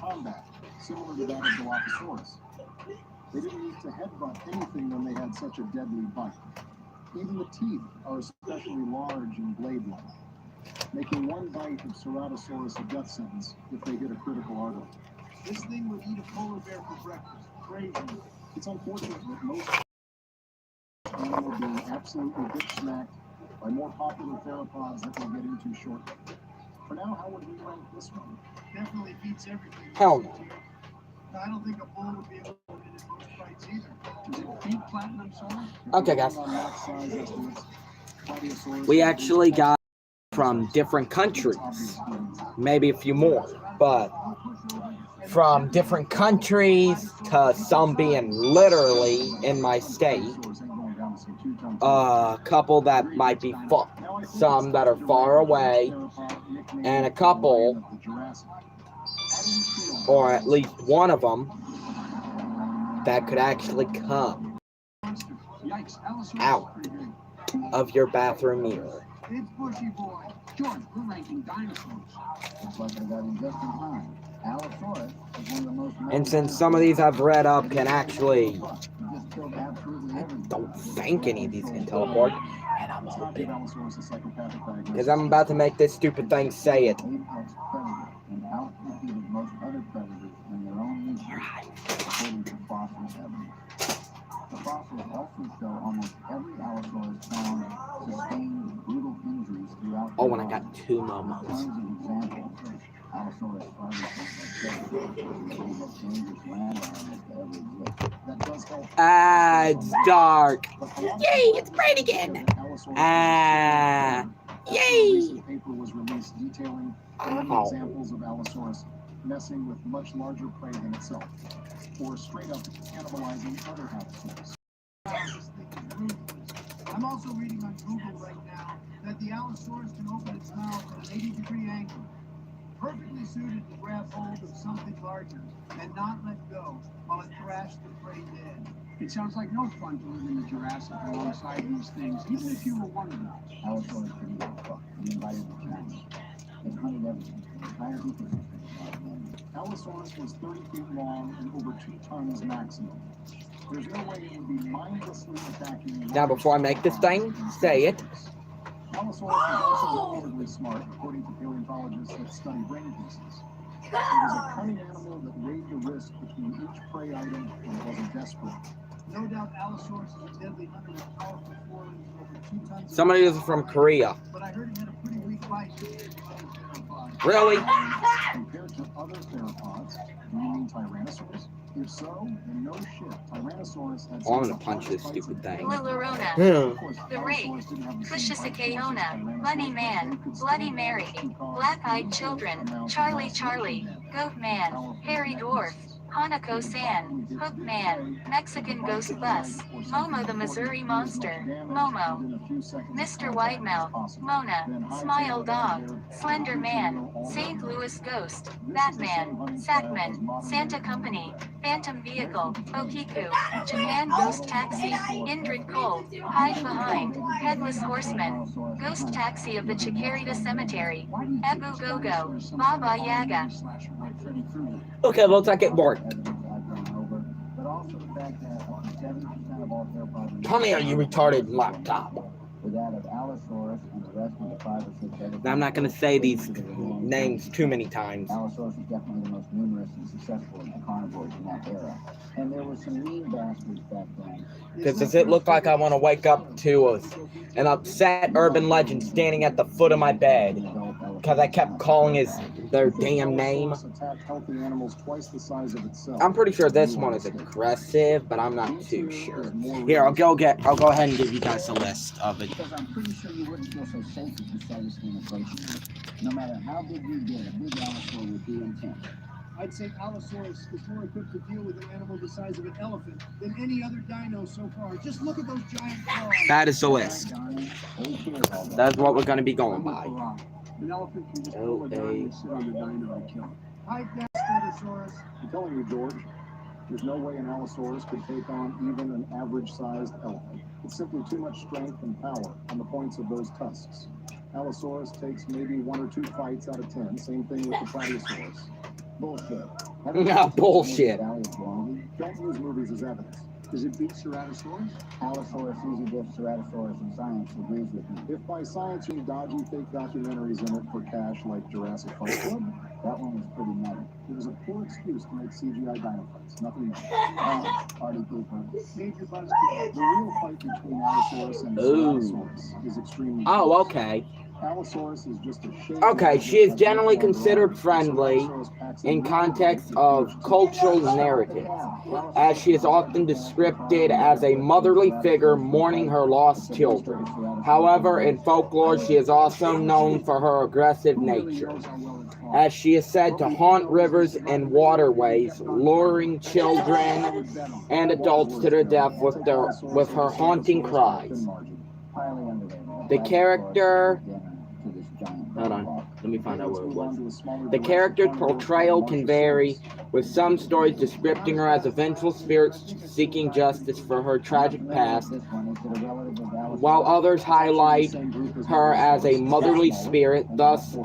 combat, similar to that of Dilophosaurus. They didn't need to headbutt anything when they had such a deadly bite. Even the teeth are especially large and blade-like, making one bite of Ceratosaurus a death sentence if they hit a critical artery. This thing would eat a polar bear for breakfast. Crazy. It's unfortunate that most animals are being absolutely bitch-smacked by more popular theropods that we'll get into shortly. For now, how would we rank this one? Definitely beats everything. Hell no. I don't think a bull would be able to win in most fights either. Does it beat platinum sauce? Okay, guys. We actually got from different countries, maybe a few more, but from different countries to some being literally in my state, a couple that might be some that are far away, and a couple, or at least one of them, that could actually come out of your bathroom mirror. It's Bushy Boy. George, we're ranking dinosaurs. Looks like I got him just in time. Allosaurus is one of the most... And since some of these I've read up can actually... I don't think any of these can teleport. And I'm hoping. Because I'm about to make this stupid thing say it. The fossils also show almost every Allosaurus found sustained brutal injuries throughout. Oh, and I got 2 moments. Tons of examples. Allosaurus it's dark. Yay, it's bright again. Yay. Paper was released detailing examples of Allosaurus messing with much larger prey than itself, or straight up cannibalizing other Allosaurus. I'm also reading on Google right now that the Allosaurus can open its mouth at an 80-degree angle, perfectly suited to grab hold of something larger and not let go while it thrashed the prey dead. It sounds like no fun to live in the Jurassic alongside these things, even if you were one of them. Allosaurus couldn't give a fuck. He invited the challenge. It hunted everything, the entire ecosystem. Allosaurus was 30 feet long and over 2 tons maximum. There's no way it would be mindlessly attacking. Now, before I make this thing, say it. Allosaurus was also incredibly smart, according to paleontologists that study brain pieces. It was a cunning animal that weighed the risk between each prey item and wasn't desperate. No doubt Allosaurus is a deadly hunter with powerful forelimbs over 2 tons. Somebody is from Korea. But I heard he had a pretty weak bite. Really? Compared to other theropods, do you mean Tyrannosaurus? If so, then no shit. Tyrannosaurus had... Oh, I'm gonna punch this stupid thing. Lilurona, The Rape, Kushisikeona, Bunny Man, Bloody Mary, Black-Eyed Children, Charlie Charlie, Goat Man, Hairy Dwarf, Hanako-san, Hook Man, Mexican Ghost Bus, Momo the Missouri Monster, Momo, Mr. Widemouth, Mona, Smile Dog, Slender Man, St. Louis Ghost, Batman, Sackman, Santa Company, Phantom Vehicle, Okiku, Japan Ghost Taxi, Indrid Cole, Hide Behind, Headless Horseman, Ghost Taxi of the Chikorita Cemetery, Abu Gogo, Baba Yaga. Okay, looks like it worked. Come here, you retarded laptop. Now, I'm not going to say these names too many times. Allosaurus was definitely the most numerous and successful of the carnivores in that era. And there were some mean bastards back then. Does it look like I want to wake up to an upset urban legend standing at the foot of my bed? Because I kept calling their damn name. I'm pretty sure this one is aggressive, but I'm not too sure. Here, I'll go ahead and give you guys a list of it. Because I'm pretty sure you wouldn't feel so safe if you saw this thing approaching. No matter how big you get, a big allosaur would be intense. I'd say Allosaurus is more equipped to deal with an animal the size of an elephant than any other dino so far. Just look at those giant claws. That is the list. That's what we're going to be going by. An elephant can just pull a gun and sit on the dino and kill him. Hi, Stegosaurus. I'm telling you, George, there's no way an Allosaurus could take on even an average-sized elephant. It's simply too much strength and power on the points of those tusks. Allosaurus takes maybe 1 or 2 fights out of 10. Same thing with the Plateosaurus. Bullshit. Nah, bullshit. Don't use movies as evidence. Does it beat Ceratosaurus? Allosaurus easy diff Ceratosaurus in science agrees with me. If by science you mean dodgy fake documentaries in it for cash like Jurassic Fight Club, that one was pretty meta. It was a poor excuse to make CGI dino fights. Nothing more. Party people. Major buzzkill. The real fight between Allosaurus and Ceratosaurus is extremely Oh, okay. Allosaurus is just a shade. Okay, she is generally considered friendly in context of cultural narrative, as she is often described as a motherly figure mourning her lost children. However, in folklore, she is also known for her aggressive nature, as she is said to haunt rivers and waterways, luring children and adults to their death with her haunting cries. The character... Hold on, let me find out what it was. The character's portrayal can vary, with some stories describing her as a vengeful spirit seeking justice for her tragic past, while others highlight her as a motherly spirit. Thus,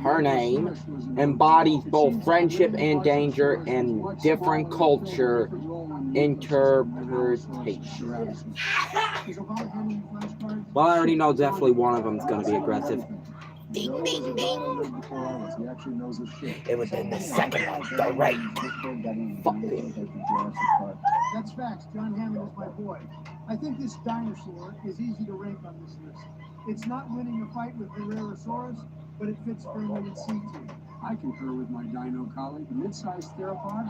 her name embodies both friendship and danger and different culture interpretation. Well, I already know definitely one of them is going to be aggressive. Ding, ding, ding. It was in the second one, the right. Fuck it. That's facts. John Hammond is my boy. I think this dinosaur is easy to rank on this list. It's not winning a fight with Herrerasaurus, but it fits firmly in C2. I concur with my dino colleague, the mid-sized theropod.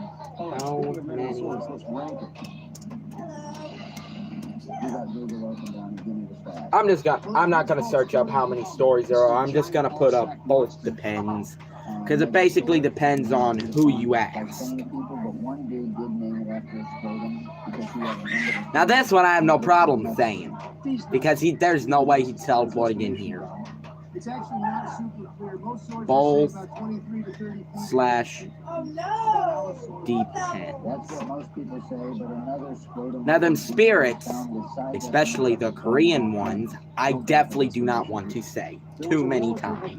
How many? Let's rank it. I'm not gonna search up how many stories there are. I'm just gonna put up both depends, because it basically depends on who you ask. Now this one I have no problem saying, because there's no way he's teleporting in here. It's actually not super clear. Most sources Both say about 23 to 30 / depend. That's what most people say, but another scrotum. Now them spirits, especially the Korean ones, I definitely do not want to say too many times.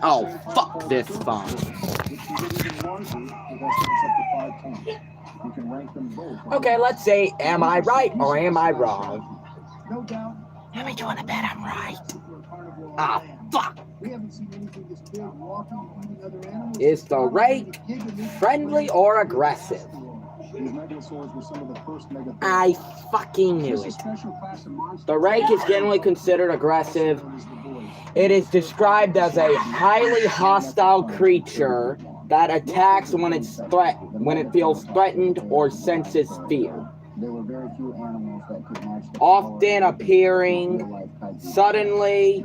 Oh, fuck this phone. Okay, let's say, am I right or am I wrong? No doubt. Let me doing a bet I'm right. Ah, fuck. Is the rake friendly or aggressive? I fucking knew it. The rake is generally considered aggressive. It is described as a highly hostile creature that attacks when it feels threatened or senses fear. Often appearing suddenly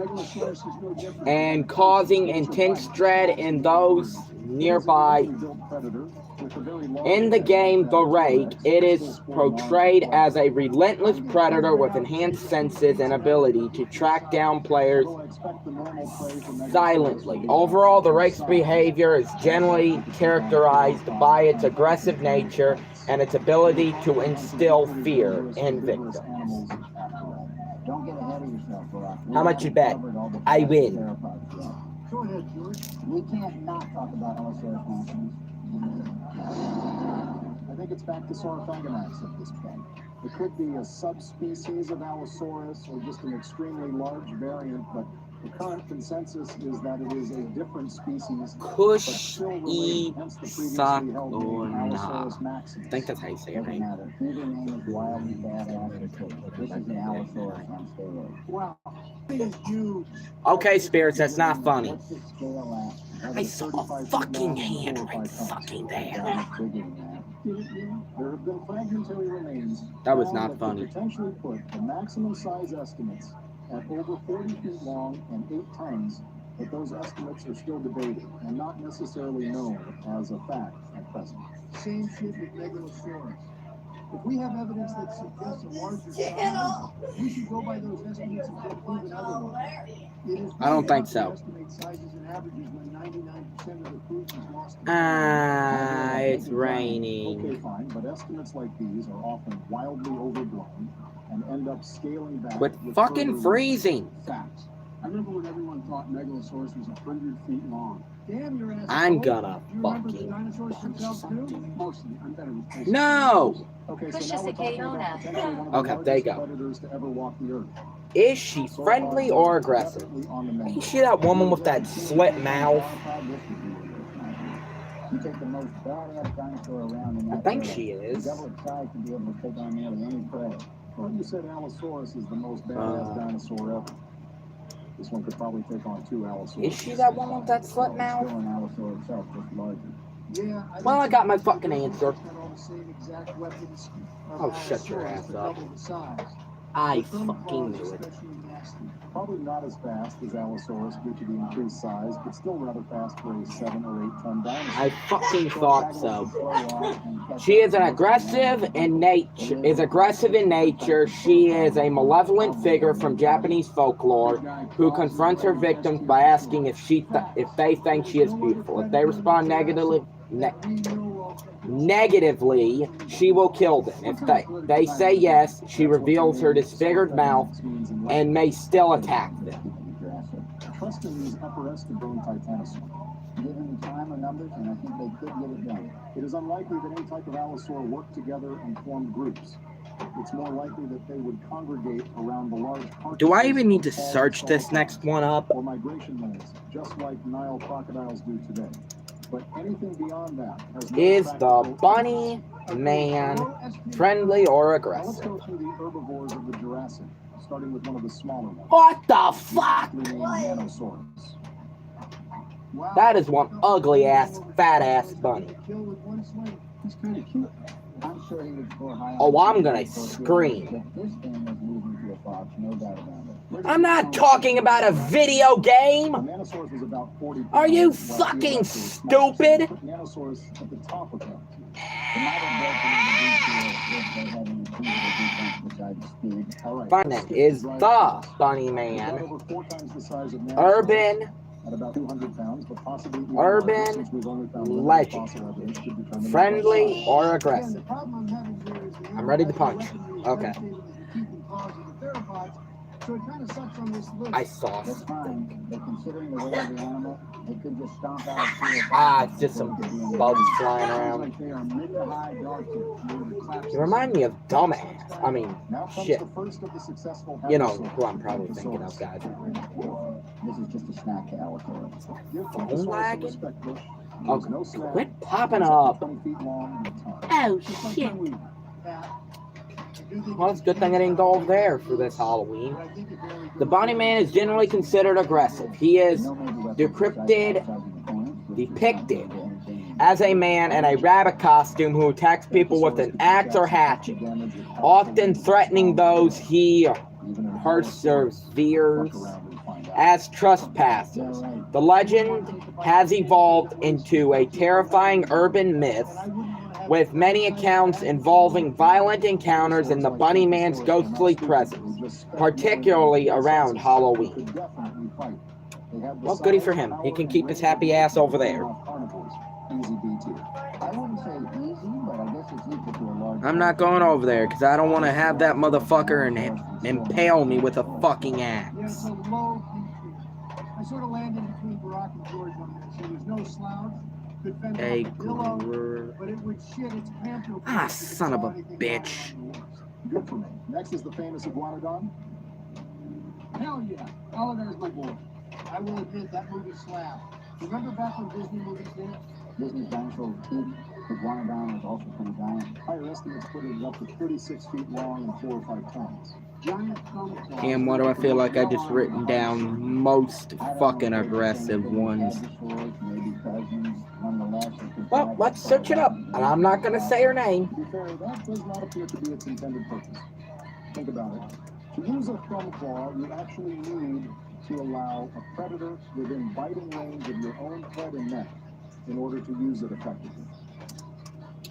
and causing intense dread in those nearby. In the game The Rake, it is portrayed as a relentless predator with enhanced senses and ability to track down players silently. Overall, the Rake's behavior is generally characterized by its aggressive nature and its ability to instill fear in victims. How much you bet? I win. Go ahead, George. We can't not talk about Allosaurus maximus. I think it's back to Saurophaganax at this point. It could be a subspecies of Allosaurus or just an extremely large variant, but the current consensus is that it is a different species. Kush E Sock or nah. I think that's how you say it, right? Okay, spirits, that's not funny. I saw a fucking hand right fucking there. There have been fragmentary remains. That was not funny. Potentially put the maximum size estimates at over 40 feet long and 8 tons, but those estimates are still debated and not necessarily known as a fact at present. Same shit with Megalosaurus. If we have evidence that suggests a larger size, we should go by those estimates and get proven otherwise. I don't think so. It's raining. Okay, fine, but estimates like these are often wildly overblown and end up scaling back. Quit fucking freezing. Facts. I remember when everyone thought Megalosaurus was 100 feet long. I'm gonna fucking punch something. No! Pushes a Keona. Okay, there you go. Is she friendly or aggressive? You see that woman with that slit mouth? You take the most badass dinosaur around in that I think area. she is. The devil excited to be able to take on nearly any prey. Well, you said Allosaurus is the most badass dinosaur ever. This one could probably take on 2 Allosaurus. Is she that one with that slit mouth? Still an allosaur itself, just larger. Yeah. Well, I got my fucking answer. Oh, Oh, shut your ass up. I fucking knew it. Probably not as fast as Allosaurus due to the increased size, but still rather fast for a 7 or 8 ton dinosaur. I fucking thought so. She is an aggressive in nature. She is a malevolent figure from Japanese folklore who confronts her victims by asking if they think she is beautiful. If they respond negatively, she will kill them. If they say yes, she reveals her disfigured mouth and may still attack them. Trust in these upper escadrone titanosaurs. Given the time or numbers, and I think they could get it done. It is unlikely that any type of allosaur worked together and formed groups. It's more likely that they would congregate around the large Do I even need to search this next one up? or migration lanes, just like Nile crocodiles do today. But anything beyond that has no Is the practical- bunny man friendly or Now let's aggressive? go through the herbivores of the Jurassic, starting with one of the smaller ones. What the fuck? aptly named Nanosaurus. That is one ugly ass, fat ass bunny. He's kind of cute. I'm sure he would score high on Oh, the I'm gonna rating for scream. But this thing was losing to a fox, no doubt about it. I'm not talking about a video game. Nanosaurus was about 40 Are you pounds, while fucking T-Rex was smaller. stupid? Put Nanosaurus at the top of that. They might have broken into these two if they had any feasible defense besides speed. All right. Fine then, is the bunny About man over 4 times the size of Nanosaurus, urban, at about 200 pounds, but possibly even Urban larger, since we've only found limited legend. fossil evidence to determine friendly, or Again, aggressive? the problem I'm having here is the I'm ready to punch. weaponry is Okay. devastating as the teeth and claws of the theropods, so it kind of sucks on this list. I saw That's something. fine, but considering the weight of the animal, they could just stomp out a few of Ah, it's just some bugs flying Sounds around. like they are mid to high dog tiers, near the collapse. You remind me of dumbass. I mean, Now comes shit. the first of the successful You know hadrosaurs, who I'm probably thinking of, Brontosaurus. guys. This is just a snack to allosaurus. Give Phone Brontosaurus some wagon? respect, Bush. He Oh, was no snack. quit popping He's up. 20 feet long and a ton. Oh, Just like shit. Halloween, Pat, I do think Well, it's a good thing I didn't go over there for this Halloween. The bunny man is generally considered aggressive. He is depicted as a man in a rabbit costume who attacks people with an axe or hatchet, often threatening those he perseveres as trespassers. The legend has evolved into a terrifying urban myth, with many accounts involving violent encounters in the bunny man's ghostly presence, particularly around Halloween. Well, goody for him. He can keep his happy ass over there. Easy B tier. I wouldn't say easy, but I guess it's equal to a large. I'm not going over there because I don't want to have that motherfucker and impale me with a fucking Yeah, axe. it's a low key. I sort of landed between Barack and George on this. There was no slouch. Could fend A off a pillow, grr. but it would shit its pants open Ah, if it son of saw a anything bitch. wrong with the works. Good for me. Next is the famous iguanodon. Hell yeah. Oh, there's my boy. I will admit that movie slapped. Remember back when Disney movies did? Disney's dinosaur kid, Iguanodon was also pretty giant. Higher estimates put it up to 36 feet long and 4 or 5 tons. Giant thumb claws. Damn, why do I feel like I just written down most fucking aggressive ones? Well, let's search it up. And I'm not going to say her name. To be fair, that does not appear to be its intended purpose. Think about it. To use a thumb claw, you actually need to allow a predator within biting range of your own head and neck in order to use it effectively.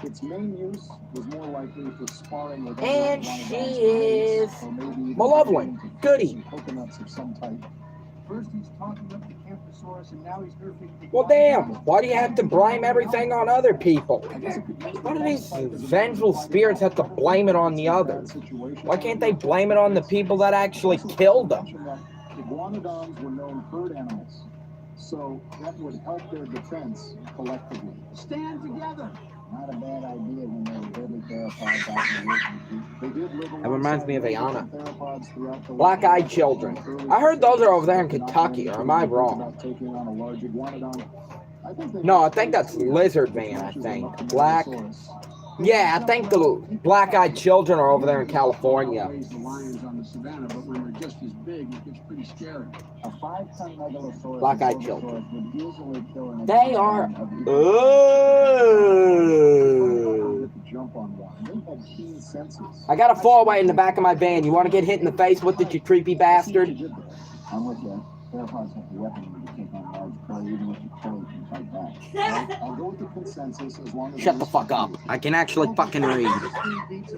Its main use was more likely for sparring with And other she iguanodons, is or maybe even malevolent. to Goody. some coconuts of some type. First he's talking up the Camptosaurus, and now he's nerfing the Well, damn. Why do you have to blame everything on other people? I guess it could make Why do these fight as a vengeful fight spirits have to blame it on the others? Why can't they blame it on the people that actually killed them? Iguanodons were known herd animals. So that would help their defense collectively. Stand together. Not a bad idea when there were deadly theropods out in the woods. They did live That reminds me of alongside Ayana. theropods throughout the Black-eyed children. I heard those are over there in Kentucky, or am I wrong? About taking on a large iguanodon. No, I think that's Lizard Man, I think. Yeah, I think the black-eyed children are over there in California. Raise the lions on the savannah, but when they're just as big, it gets pretty scary. A 5-ton megalosaurus Black-eyed children. would easily kill an They are. iguanodon of Ooh. Jump on one. They had keen senses. I got a fall away in the back of my van. You want to get hit in the face with it, you creepy bastard? I'm with you. Theropods have the weaponry to take on large prey, even if you kill it can fight back. I'll go with the consensus as long as Shut the fuck up. I can actually fucking read. Let's get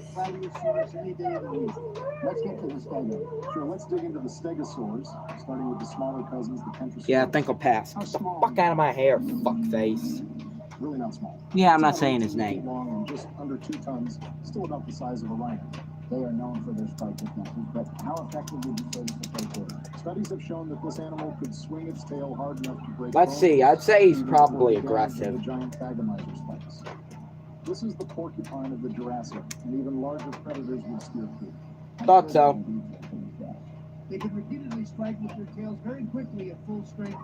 to the stego. Sure, let's dig into the stegosaurs, starting with the smaller cousins, the kentrosaurs. Yeah, I think I'll pass. Get the fuck out of my hair, fuckface. Really not small. Yeah, I'm not saying his name. Long and just under 2 tons, still about the size of a rhino. They are known for their spike defenses, but how effective would you say this approach is? Studies have shown that this animal could swing its tail hard enough to break. Let's bones, see. I'd say he's even probably with the damage of aggressive. the giant thagomizer spikes. This is the porcupine of the Jurassic, and even larger predators would steer through. Thought so. They could repeatedly strike with their tails very quickly at full strength.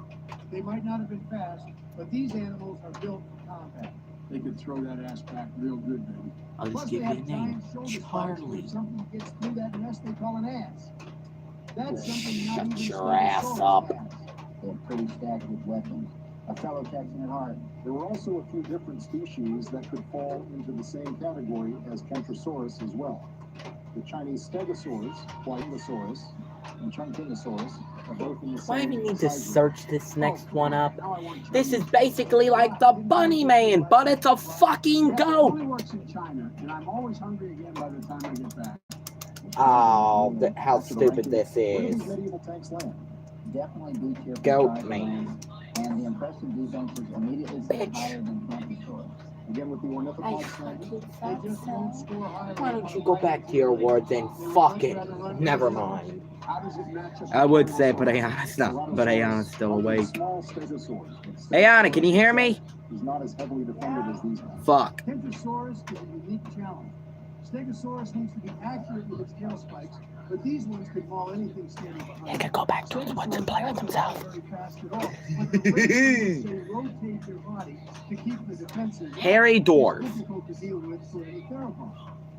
They might not have been fast, but these animals are built for combat. They could throw that ass back real good, baby. I'll Plus, just they give you a have name. giant shoulder spikes. Charlie. If something gets through that nest, they call an ass. That's something not Shut even your ass Stegosaurus up. has. They're pretty stacked with weapons. A fellow Texan at heart. There were also a few different species that could fall into the same category as Kentrosaurus as well. The Chinese Stegosaurs, Quadrasaurus, and Chunkingosaurus are both in the same Why do we need to size range. search this next one up? Now I want This China. is basically like the Bunny Man, but it's a fucking It goat. only works in China, and I'm always hungry again by the time I get back. Oh, how stupid this Where do is. these medieval tanks land? Definitely B tier for Goat size man. range, and the impressive defenses immediately set Bitch. higher than Kentrosaurus. Again with the ornithopods land. They just won't score high. Why don't you go back to your words and fuck it? Never mind. How does it match up? I would say, but Ayana's not. But Ayana's still awake. Small stegosaurs. Ayana, can you hear me? He's not as heavily defended as these guys. Fuck. Kentrosaurus is a unique challenge. Stegosaurus needs to be accurate with its tail spikes, but these ones can maul anything standing behind. He could go back to his woods and play with himself. Very fast at all, but the way they rotate their body to keep the defenses Hairy dwarf. difficult to deal with for any theropod.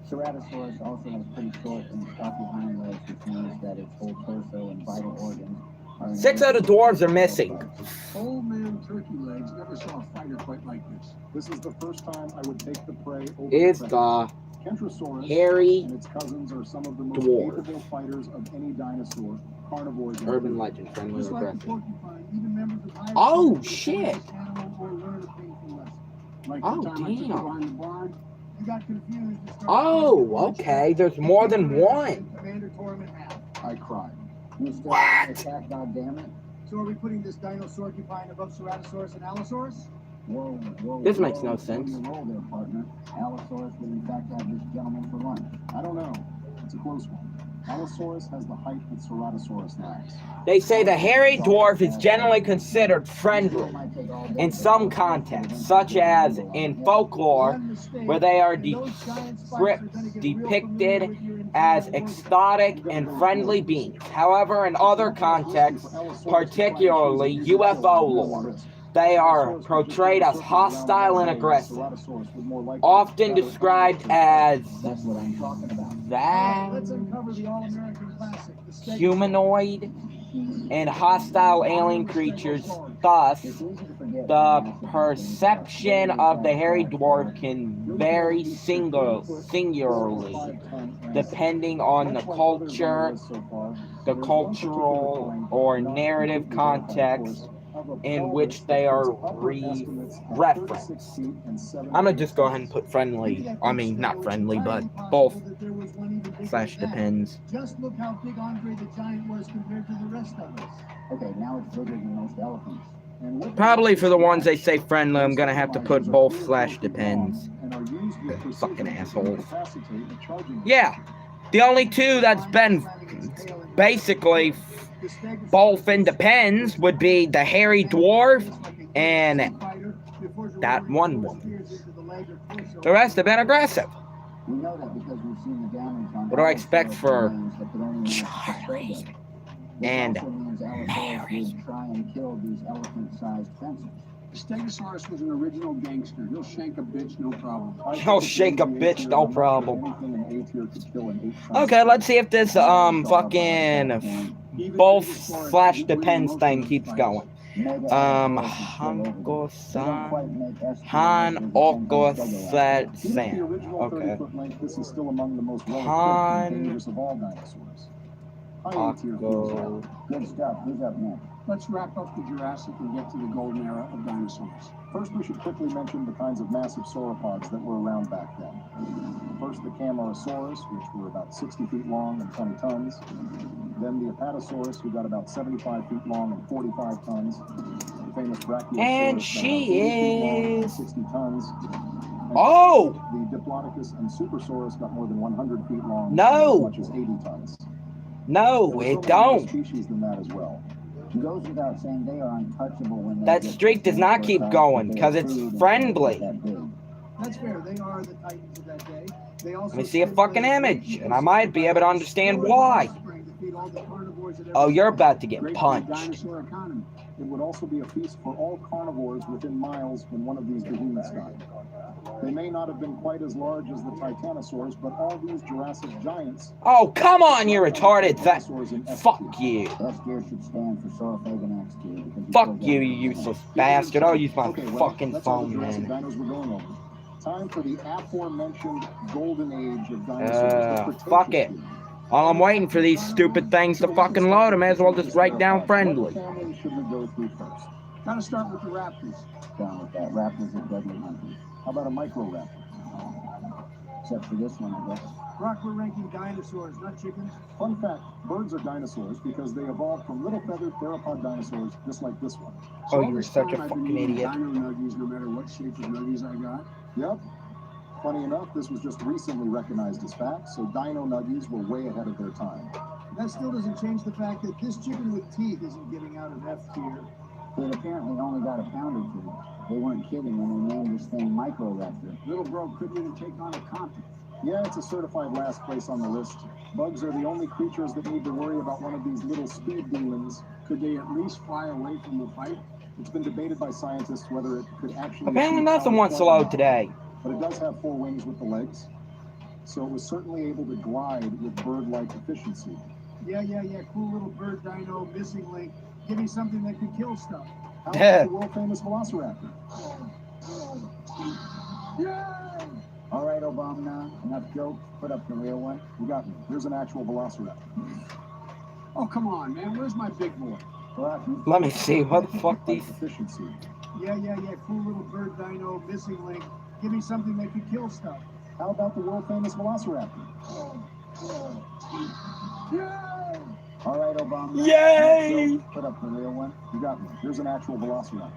Ceratosaurus also has pretty short and stocky hind legs, which means that its whole torso and vital organs are... 6 of the dwarves are missing. Old man turkey legs never saw a fighter quite like this. This is the first time I would take the prey over Is the the Kentrosaurus hairy and its cousins are some of the most dwarf. capable fighters of any dinosaur, carnivores. urban legend, friendly Just or like the aggressive. porcupine, even members of higher Oh, society shit. can study this animal or learn a painful lesson. Like Oh, the time I took you damn. behind the barn, you got confused and started Oh, thinking, okay. There's more than one. Commander tore him in half. I cried. You still What? have to attack, goddammit? So are we putting this dinosaur-cupine above Ceratosaurus and Allosaurus? Whoa, whoa, This makes whoa, no sense. slow your roll there, partner. Allosaurus would in fact have this gentleman for lunch. I don't know. It's a close one. Allosaurus has the height that Ceratosaurus lacks. They say the hairy dwarf is generally considered friendly in some contexts, such as in folklore, where they are depicted as exotic and friendly beings. However, in other contexts, particularly UFO lore, they are portrayed as hostile and aggressive, often described as That's what I'm talking about. Let's that uncover the all-American classic, the steak. humanoid and hostile alien creatures. Thus, It's easy to forget the that massive perception of the hairy dwarf can vary singularly, depending on the culture, the cultural or narrative context in which they are referenced. I'm gonna just go ahead and put friendly. I mean, not friendly, but both slash depends. Just look how big Andre the Giant was compared to the rest of us. Okay, now it's bigger than most elephants. Probably for the ones they say friendly, I'm gonna have to put both slash depends. Fucking assholes. Yeah, the only two that's been basically both independents would be the hairy dwarf and that one woman. The rest have been aggressive. We know that because we've seen the damage on What do I expect for Allosaurus that could only Charlie This and also means Allosaurus would try and kill these elephant-sized fencers. The Stegosaurus was an original gangster. He'll shank a bitch, no problem. He'll shake a bitch, no problem. Anything an A tier could kill an 8 times. Okay, let's see if this fucking both / depends thing keeps going. Han Okosan. Okay. This is still among the most Han dangerous of all dinosaurs. Oko. Good stuff. Who's up next? Let's wrap up the Jurassic and get to the golden era of dinosaurs. First, we should quickly mention the kinds of massive sauropods that were around back then. First, the Camarasaurus, which were about 60 feet long and 20 tons. Then the Apatosaurus, who got about 75 feet long and 45 tons. The famous Brachiosaurus, And she is 60 tons. Oh! The Diplodocus and Supersaurus got more than 100 feet long. No. As much as 80 tons. No, There were it so many more don't. species than that as well. It goes without saying they are untouchable when they That get streak to does not keep size, going, but they 'cause are it's crude and friendly. that big. That's fair. They are the titans of that day. They also Let me see a fucking image, and I might be able to understand why. Oh, you're about to get Great for the punched. dinosaur economy. It would also be a feast for all carnivores within miles when one of these behemoths died. They may not have been quite as large as the Titanosaurs, but all these Jurassic giants. Oh, come on, you retarded that. Dinosaurs in S Fuck tier. you. S tier should stand for Saurophagon X tier. because we Fuck still you, got- you useless bastard. I'll use my Okay, well, fucking that's all the phone, Jurassic man. dinos we're going over. Time for the aforementioned golden age of dinosaurs. the Cretaceous Fuck it. period. While I'm waiting for these stupid things to fucking load, I may as well just write down friendly. What family should we go through first? Gotta start with the raptors. Down with that. Raptors are deadly hunters. How about a microraptor? Except for this one, I guess. Brock, we're ranking dinosaurs, not chickens. Fun fact, birds are dinosaurs because they evolved from little feathered theropod dinosaurs just like this one. Oh, all you're this such a time I've been fucking eating idiot. Dino nuggies, no matter what shape of nuggies I got. Yep. Funny enough, this was just recently recognized as fact, so dino nuggies were way ahead of their time. That still doesn't change the fact that this chicken with teeth isn't getting out of F tier. It apparently only got a pound or two. They weren't kidding when they named this thing Microraptor. Little bro couldn't even take on a Compton. Yeah, it's a certified last place on the list. Bugs are the only creatures that need to worry about one of these little speed demons. Could they at least fly away from the fight? It's been debated by scientists whether it could actually... Apparently achieve nothing power wants to flight or load not. today. But it does have 4 wings with the legs, so it was certainly able to glide with bird-like efficiency. Yeah. Cool little bird dino, missing link. Give me something that could kill stuff. How about the world-famous Velociraptor? Yeah! All right, Obama, enough jokes. Put up the real one. You got me. Here's an actual Velociraptor. Oh, come on, man. Where's my big boy? Brock, you Let me see. What the fuck these... Efficiency. Yeah. Cool little bird dino, missing link. Give me something that could kill stuff. How about the world-famous Velociraptor? Yeah! All right, Obama. Yay! Jokes. Put up the real one. You got me. Here's an actual Velociraptor.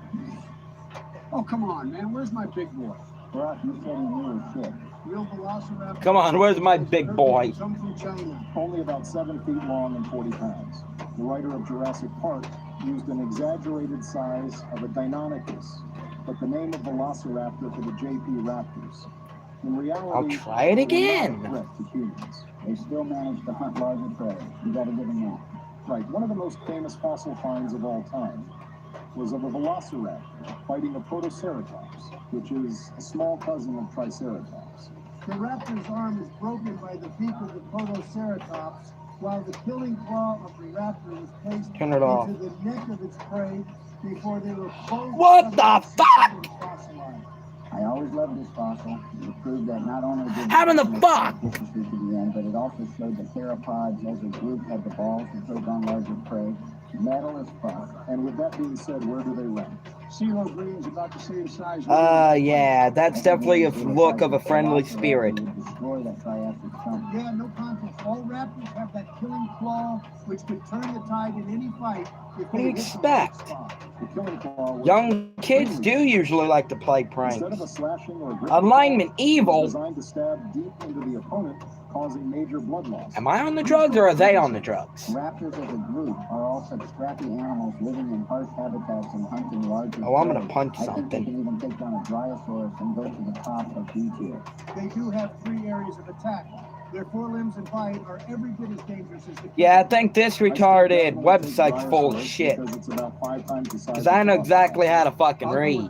Oh, come on, man. Where's my big boy? Brock, you said he knew his shit. Real velociraptor. Come on, where's my big boy? Some from China. Only about 7 feet long and 40 pounds. The writer of Jurassic Park used an exaggerated size of a Deinonychus, but the name of Velociraptor for the JP Raptors. In reality, I'll try it again. they were not a threat to humans. They still managed to hunt larger prey. You gotta give them that. Right, one of the most famous fossil finds of all time was of a velociraptor fighting a protoceratops, which is a small cousin of triceratops. The raptor's arm is broken by the beak of the protoceratops, while the killing claw of the raptor was placed Turn it off. into the neck of its prey before they were both What the fuck? fossilized. I always loved this fossil. It proved that not only did How in the fuck? this to the end, but it also showed that theropods as a group had the balls to take on larger prey. Metal as fuck. And with that being said, where do they rank? CeeLo Green's about the same size. Yeah, that's definitely a look of a friendly spirit. Destroy that Triassic stump. Yeah, no contest. All raptors have that killing claw, which could turn the tide in any fight. If What do you they hit the right expect? spot. The killing claw was Young kids do usually like to play pranks. instead of a slashing or gripping Alignment claw, evil. designed to stab deep into the opponent, causing major blood loss. Am I on the drugs or are they on the drugs? Raptors as a group are all such scrappy animals living in harsh habitats and hunting larger Oh, I'm gonna prey. punch I think they something. can even take down a Dryosaurus and go to the top of B tier. They do have 3 areas of attack. Their forelimbs and bite are every bit as dangerous as the Yeah, I think this retarded website's full of shit. Because I know exactly how to fucking read.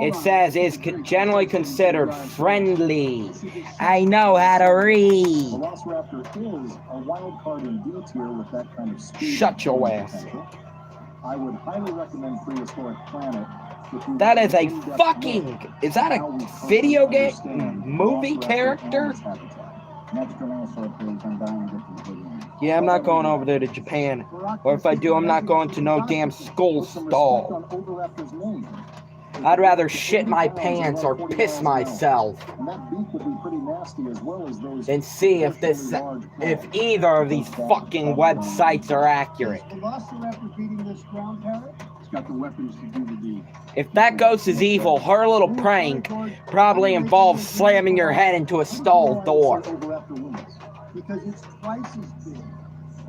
It says it's generally considered friendly. I know how to read. Velociraptor is a wild card in D tier with that kind of speed. Shut your ass. I would highly recommend Prehistoric Planet. That is a fucking... Is that a video game movie character? Next Tyrannosaur, please. I'm dying to get to the video. Yeah, I'm not going over there to Japan. Or if I do, I'm not going to no damn school stall. I'd rather shit my pants or piss myself than see if either of these fucking websites are accurate. Velociraptor beating this ground parrot? Got the weapons to do the deed. If that ghost is evil, her little prank probably involves slamming your head into a stall door. Because it's twice as big.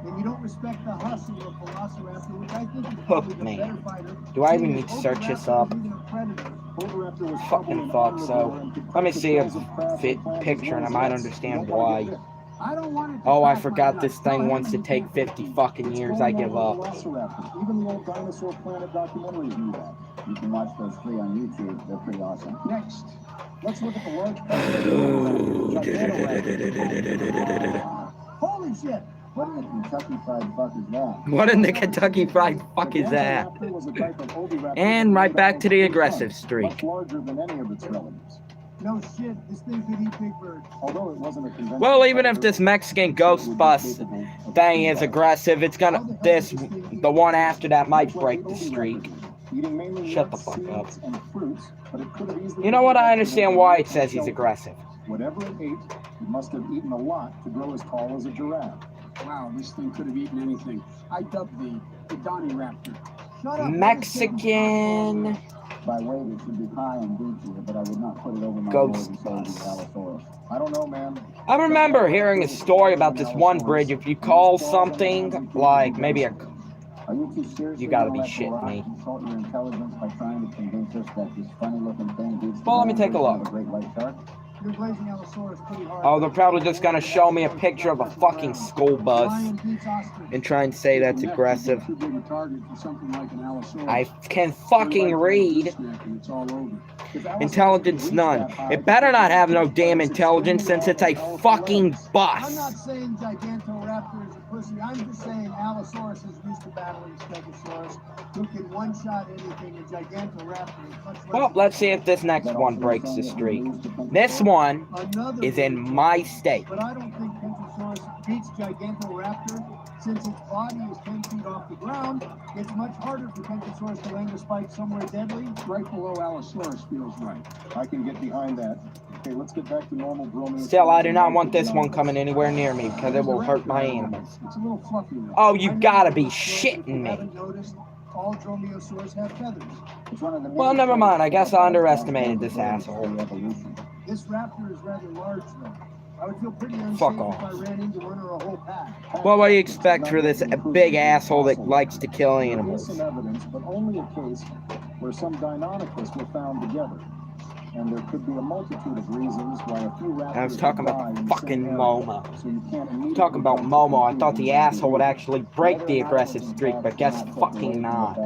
And you don't respect the hustle of Velociraptor, which I think is Hook probably the me. better fighter. Do I even need to search this up? Fucking fuck so. Let me see a picture and I might understand why. Oh, I forgot this thing wants to take 50 fucking years. I give up. Even the old Dinosaur Planet documentaries knew that. You can watch those 3 on YouTube. They're pretty awesome. Next, let's look at the large. Holy shit! What in the Kentucky Fried Fuck is that? What in the Kentucky Fried Fuck is that? And right back to the aggressive streak. Much larger than any of its relatives. No shit, this thing could eat big birds. Although it wasn't a conventional. Well, even if this Mexican ghost bus thing is aggressive, it's gonna the one after that might break the streak. Shut the fuck up. You know what? I understand why it says he's aggressive. Whatever it ate, it must have eaten a lot to grow as tall as a giraffe. Wow, this thing could have eaten anything. I dubbed the Donnie Raptor. Shut up. Mexican By weight, it should be high in B tier, but I would not put it over my ghost Lord and bus. Savior Allosaurus. I don't know, man. I remember hearing a story about this one bridge. If you call something like maybe a... Are you too serious? You gotta be shitting me. Consult your intelligence by trying to convince us that this funny-looking thing beats Well, let me take a look. great white shark? You're glazing Allosaurus pretty hard. Oh, they're probably just gonna show me a picture of a fucking school bus and try and say that's aggressive. I can fucking read. Intelligence none. It better not have no damn intelligence since it's a fucking I'm bus. not saying Gigantoraptor is a pussy. I'm just saying Allosaurus is used to battling Stegosaurus, who can one-shot anything, and Gigantoraptor is much less. Well, let's see if this next one breaks the streak. This one Another is in my state. But I don't think Kentosaurus beats Gigantoraptor. Since its body is 10 feet off the ground, it's much harder for Kentosaurus to land a spike somewhere deadly. Right below Allosaurus feels right. I can get behind that. Okay, let's get back to normal Bromeo. Still, I do not want this one coming anywhere near me because it will hurt my animals. It's a little fluffy though. Oh, you gotta be shitting If you me. haven't noticed, all Dromaeosaurs have feathers. It's one of the Well, never mind. I guess I underestimated this asshole. Evolution. This raptor is rather large though. I would feel pretty unsafe Fuck if off. I ran into one or a whole pack. Well, what do you expect for this big asshole that likes to kill There is animals? some evidence, but only a case where some Deinonychus were found together. And there could be a multitude of reasons why a few raptors I was talking about died the in the fucking same area. Momo. So you can't immediately Talking about jump Momo, I to thought the conclusions. asshole would actually break the aggressive streak, but guess fucking not.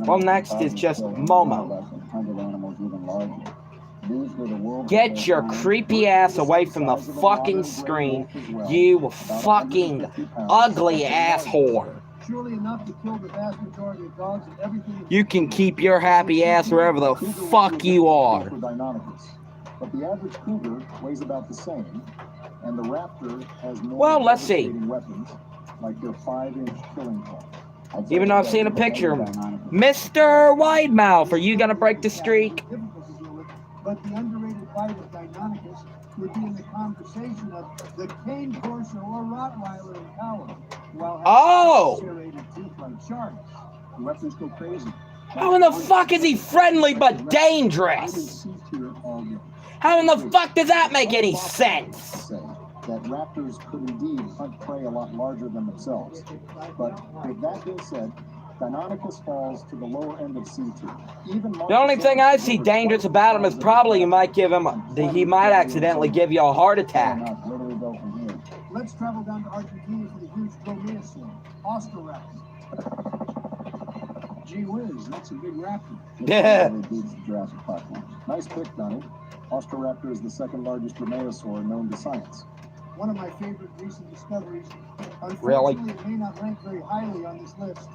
Well, next is just Momo. Get your creepy ass away from the fucking screen, you fucking ugly asshole. Surely enough to kill the vast majority of dogs and everything. You can keep your happy ass wherever the fuck you are. For Deinonychus. But the average cougar weighs about the same, and the raptor has more Well, let's see. devastating weapons, like their 5-inch killing claw. Even though I've seen a picture of Mr. Widemouth, are you gonna break the streak? Difficult to deal with, but the underrated fight of Deinonychus would be in the conversation of the cane corso or Rottweiler in power, while having Oh! serrated teeth like sharks. The weapons go crazy. How in the fuck is he friendly but I would dangerous? see to it all day. How in the fuck does that make any sense? Say that raptors could indeed hunt prey a lot larger than themselves. But with that being said, Deinonychus falls to the lower end of C2. Even The only thing I see dangerous about him is probably he might accidentally give you a heart attack. Where do we go from here? Let's travel down to Argentina for the huge dromaeosaur, Austroraptor. Gee whiz, that's a big raptor. Yeah. It beats the Jurassic Park one. Nice pick, Donnie. Austroraptor is the second largest dromaeosaur known to science. One of my favorite recent discoveries. Really? Unfortunately, it may not rank very highly on this list.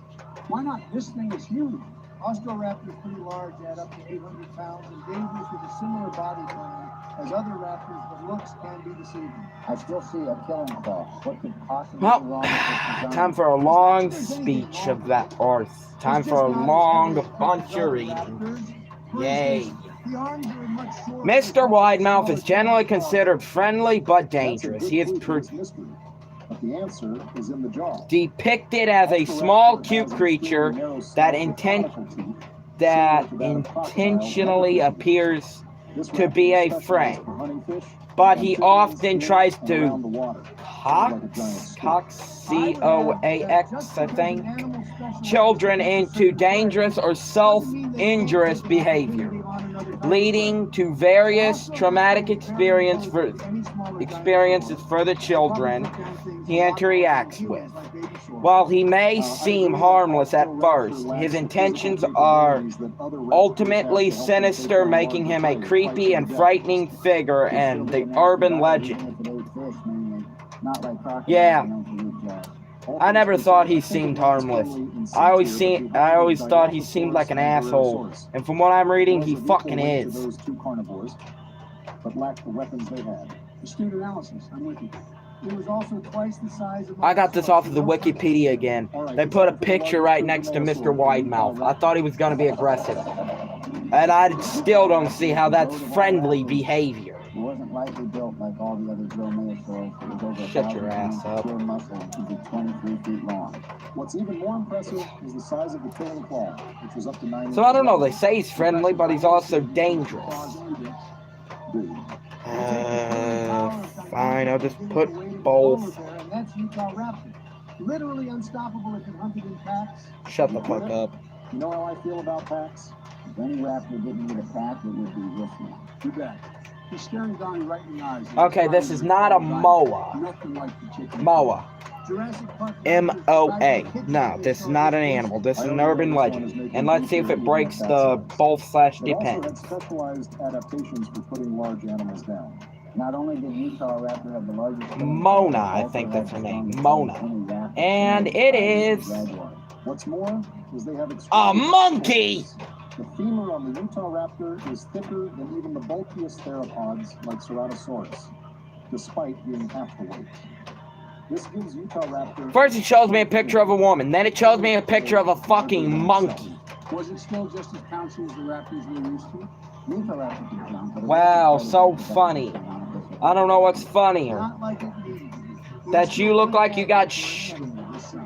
Why not? This thing is huge. Austroraptor is pretty large, at up to 800 pounds, and dangerous with a similar body plan as other raptors, but looks can be deceiving. I still see a killing claw. What could possibly Well, be wrong with this design? Time for a long speech of that, or time for a long bunch of reading. Yay. The arms are much shorter. Mr. Widemouth is generally considered friendly but dangerous. He is mystery. But the answer is in the jaw. depicted as a small, cute creature that intentionally appears to be a friend, but he often tries to coax, C-O-A-X, I think, children into dangerous or self-injurious behavior, leading to various traumatic experiences for the children he interacts with. While he may seem harmless at first, his intentions are ultimately sinister, making him a creepy and frightening figure in the urban legend. Yeah, I never thought he seemed harmless. I always thought he seemed like an asshole, and from what I'm reading, he fucking is. Those two carnivores, but lacked the weapons they had. Astute analysis. I'm with you. It was also twice the size of I got this off of the Wikipedia again. They put a picture right next to Mr. Widemouth. I thought he was going to be aggressive. And I still don't see how that's friendly behavior. It wasn't lightly built like all the other dromaeosaurs. It was over Shut your ass up. pure muscle and could be 23 feet long. What's even more impressive is the size of the killing claw, which was up to 9 So I don't know, they say he's friendly, but he's also dangerous. Fine, I'll just put both. And that's Utah Raptor. Literally unstoppable if it hunted in packs. Shut the fuck up. You know how I feel about packs? If any raptor didn't need a pack, it would be this one. Too bad. He's staring Donnie right in the eyes. Okay, this is not a MOA. Nothing like the chicken. MOA. Jurassic Park M-O-A. No, this is not an animal. This is an urban legend. And let's see if it breaks the both/depends. It also had specialized adaptations for putting large animals down. Not only did Utah Raptor have the largest... Mona, I think that's her name. Mona. And it is... What's more is they have a monkey! The femur on the Utah Raptor is thicker than even the bulkiest theropods like Ceratosaurus, despite being half the weight. This gives Utah Raptor... First it shows me a picture of a woman, then it shows me a picture of a fucking monkey. Was it still just as pouncy as the raptors we're used to? Utah Raptor could jump, but it Wow, was so funny. I don't know what's funnier. Not like it needed. That you look like you got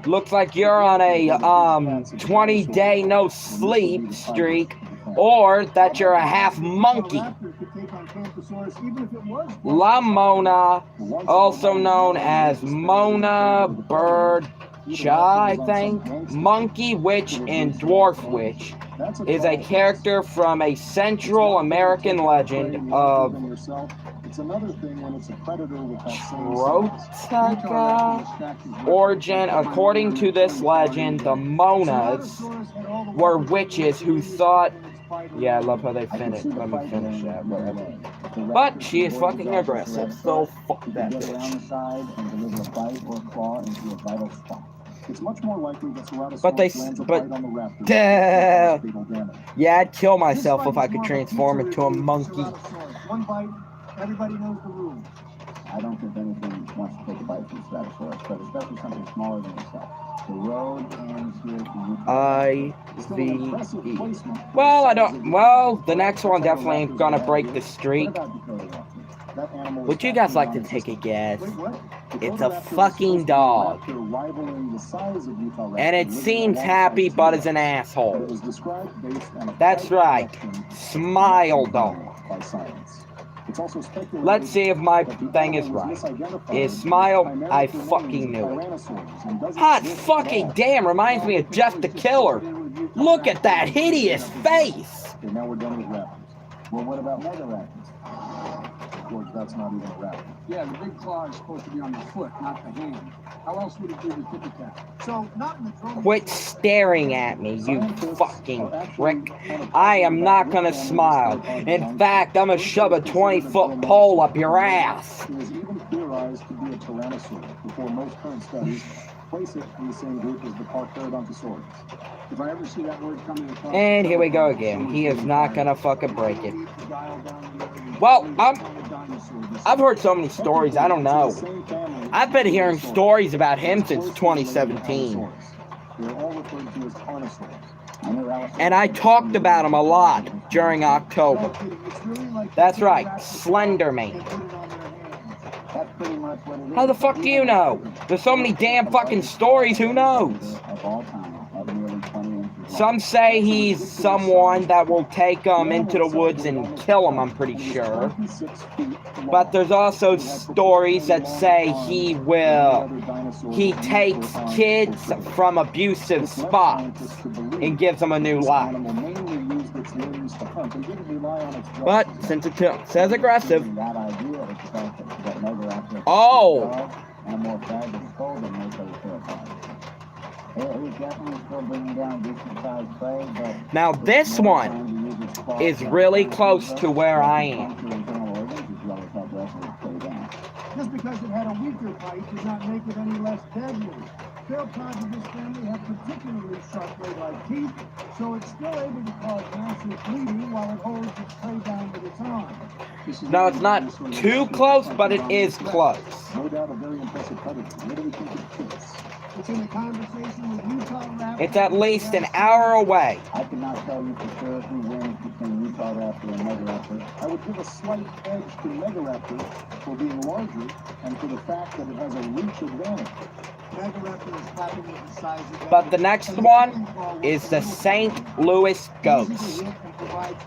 looks like you're on a 20-day no sleep streak, or that you're a half monkey. La Mona, also known as Mona Birdja, I think, Monkey Witch and Dwarf Witch, is a character from a Central American legend of It's another thing when it's a predator with that same Trotaka origin. According to this legend, the Monas were witches who thought... Yeah, I love how they finish. Let me finish that. Whatever. But she is fucking aggressive, so fuck that get around the bitch. side and deliver a bite or a claw into a vital spot. It's much more likely that Ceratosaurus But they- lands a but- bite on the raptor. Duh. Fatal damage. Yeah, I'd kill myself if I could transform into a monkey. One bite, everybody knows the rules. I don't think anything wants to take a bite from Ceratosaurus, but especially something smaller than yourself. The road ends here to Utah. Still an impressive I-V-E. placement. Well, I don't... Well, the next one definitely ain't gonna break the streak. What about Dakota Raptor? That animal is Would you guys like to fascinating. take a guess? Wait, what? It's Dakota a Raptor is fucking supposed to be a dog. raptor rivaling the size of Utah Raptor, And it living seems alongside happy, but is T-Rex. an It asshole. was described based on a That's private right. collection Smile dog. by science. It's also speculated Let's see if my that the thing is animal right. was misidentified Is smile? primarily I for names fucking knew it. Tyrannosaurus and doesn't Hot exist at fucking all. damn, reminds me of Jeff the Killer. Look at that hideous face. Okay, now we're done with raptors. Well, what about mega raptors? George, that's not even a raptor. Yeah, the big claw is supposed to be on the foot, not the hand. How else would it be the tippy tap? So, not in the drum. Quit staring at me, you fucking prick. I am not gonna smile. In fact, I'm gonna shove a 20-foot pole up your ass. It was even theorized to be a tyrannosaur before most current studies place it in the same group as the Carcharodontosaurus. If I ever see that word coming across. And here we go again. He is not gonna fucking break it. Well, I've heard so many stories, I don't know. I've been hearing stories about him since 2017. They're all referred to as carnosaurs. And I talked about him a lot during October. That's right, Slender Man. That's pretty much what it is. How the fuck do you know? There's so many damn fucking stories, who knows? Of all time, at nearly 20 inches long. Some say he's someone that will take them into the woods and kill them, I'm pretty sure. But there's also stories that say he takes kids from abusive spots and gives them a new life. But since it says aggressive, That idea is the fact that mega raptors oh, and a more fragile skull than most other theropods. He's definitely still bringing down decent-sized prey, but now this one is really close to where I am. Just because it had a weaker bite does not make it any less deadly. Theropods of this family have particularly sharp blade-like teeth, so it's still able to cause massive bleeding while it holds its prey down with its arm. No, it's not too close, but it is close. No doubt a very impressive predator. What do we think it fits? It's in a conversation with Utah Raptor. It's at least an hour away. I cannot tell you for sure who wins between Utah Raptor and Mega Raptor. I would give a slight edge to Megaraptor for being larger and for the fact that it has a reach advantage. Megaraptor is happy with the size of that. But the next one is the St. Louis Ghost.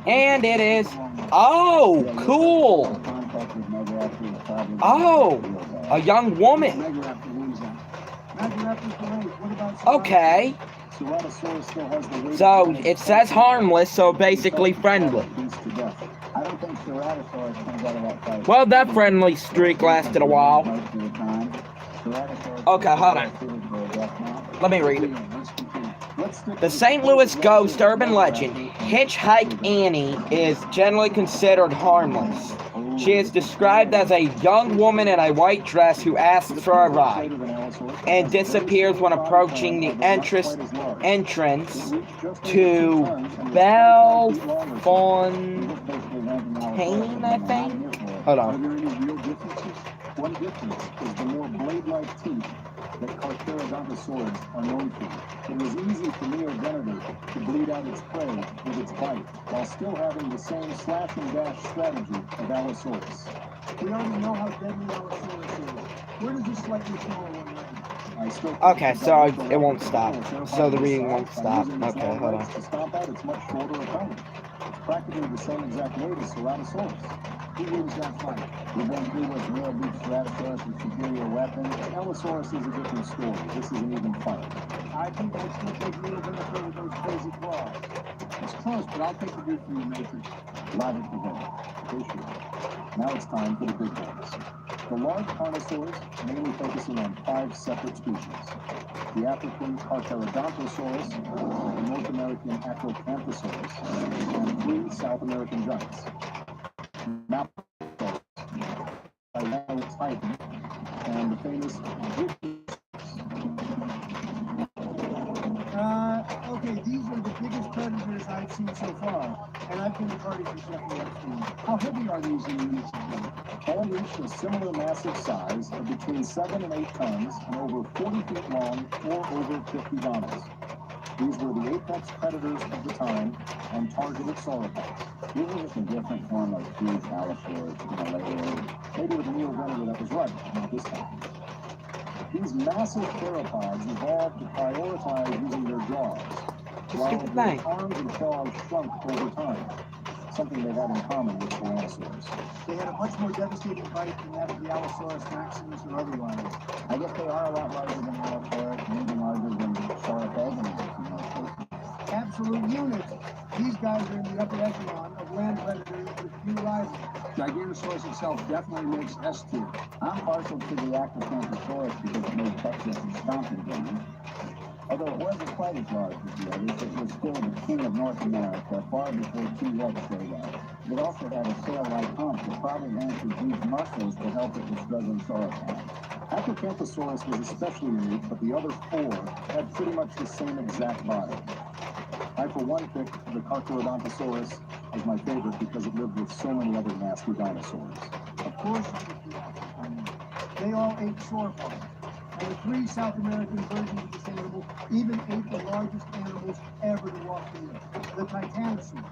And it is, oh, cool. Contact with Mega Raptor is probably Oh, real bad. a young woman. Megaraptor wins that. Megaraptor's great. What about Okay, Ceratosaurus still has the weight so advantage. it says harmless, so basically friendly. Beats to death. I don't think Ceratosaurus comes out of that fight. Well, that friendly streak lasted a while. Most of the time. Ceratosaurus Okay, hold on. is suited for a death match. Let me read it. Let's stick The with St. Louis Ghost urban legend, Hitchhike Annie, is generally considered harmless. She is described as a young woman in a white dress who asks for a ride and disappears when approaching the entrance to Bellefontaine, I think? Hold Are on. there any real differences? One difference is the more blade-like teeth that Carcharodontosaurs are known for. It was easy for Neogenetor to bleed out its prey with its bite, while still having the same slash and dash strategy of Allosaurus. We already know how deadly Allosaurus is. Where does this slightly smaller one rank? I still Okay, so it won't stop. So the reading won't stop. Okay, hold on. To stomp out its much shorter opponent. It's practically the same exact weight as Ceratosaurus. Who wins that fight? We've been through with Neil beats Ceratosaurus with superior weapons. Allosaurus is a different story. This is an even fight. I think I still take Neogenetor with those crazy claws. It's close, but I'll take the dude from the Matrix. Logic prevails. Now it's time for the big ones. The large carnosaurs mainly focusing on 5 separate species. The African Carcharodontosaurus, the North American Acrocanthosaurus, and 3 South American giants. Maposaurus, a titan, and the famous Okay, these are the biggest predators I've seen so far, and I've been to parties with Jeffrey Epstein. How heavy are these in units of weight? all reached a similar massive size of between 7 and 8 tons and over 40 feet long or over 50 goners. These were the apex predators of the time and targeted sauropods. These are just a different form of huge allosaurs in a later age. Maybe with the Neogenetor that was right, not this time. These massive theropods evolved to prioritize using their jaws, while Stupid their thing. arms and claws shrunk over time. something they had in common with Tyrannosaurus. They had a much more devastating bite than that of the Allosaurus maximus or otherwise. I guess they are a lot larger than Allosaurus, and even larger than Sauropods in most cases. Absolute units. These guys are in the upper echelon of land predators with few rivals. Giganosaurus itself definitely makes S tier. I'm partial to the Acrocanthosaurus because it made Texas a stomping ground. Although it wasn't quite as large as the others, it was still the king of North America far before T-Rex showed up. It also had a sail-like hump that probably answered huge muscles to help it with struggling sauropods. Acrocanthosaurus was especially unique, but the other four had pretty much the same exact body. I, for one, picked the Carcharodontosaurus as my favorite because it lived with so many other nasty dinosaurs. Of course, they all ate sauropods. And the 3 South American versions of this animal even ate the largest animals ever to walk the earth, the Titanosaur.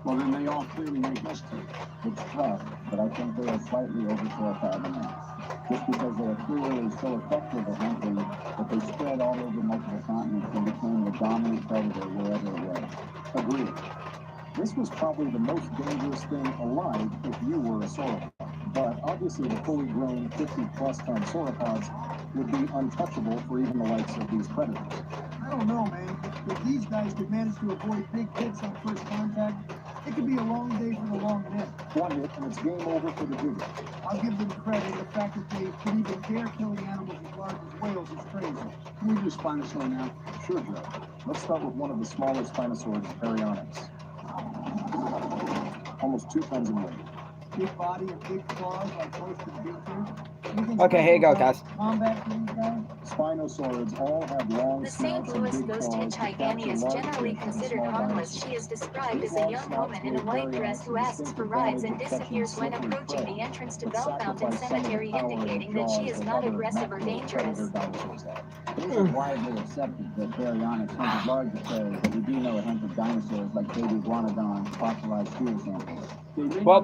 Well, then they all clearly make S tier. It's tough, but I think they are slightly over sauropods. Just because they are clearly so effective at hunting that they spread all over multiple continents and became the dominant predator wherever it was. Agreed. This was probably the most dangerous thing alive if you were a sauropod. But obviously the fully grown 50-plus ton sauropods would be untouchable for even the likes of these predators. I don't know, man. If these guys could manage to avoid big hits on first contact, it could be a long day for the long net. One hit and it's game over for the digger. I'll give them credit. The fact that they could even dare killing animals as large as whales is crazy. Can we do Spinosaur now? Sure, Joe. Let's start with one of the smaller spinosaurs, Baryonyx. Almost 2 tons in weight. Big body and big claws like most of the big fish. Okay, here you go, guys. Combat for these guys? Spinosaurids all have long The St. snouts and Louis big ghost claws to hitchhike is capture generally large fish and considered small harmless. dinosaurs. She is described as a young woman in a white dress who asks for rides and disappears when approaching the entrance to Bell Fountain Cemetery, indicating that she is not aggressive or dangerous. It isn't widely accepted that Baryonyx hunted larger prey, but we do know it hunted dinosaurs like baby iguanodons, fossilized seal samples. Well,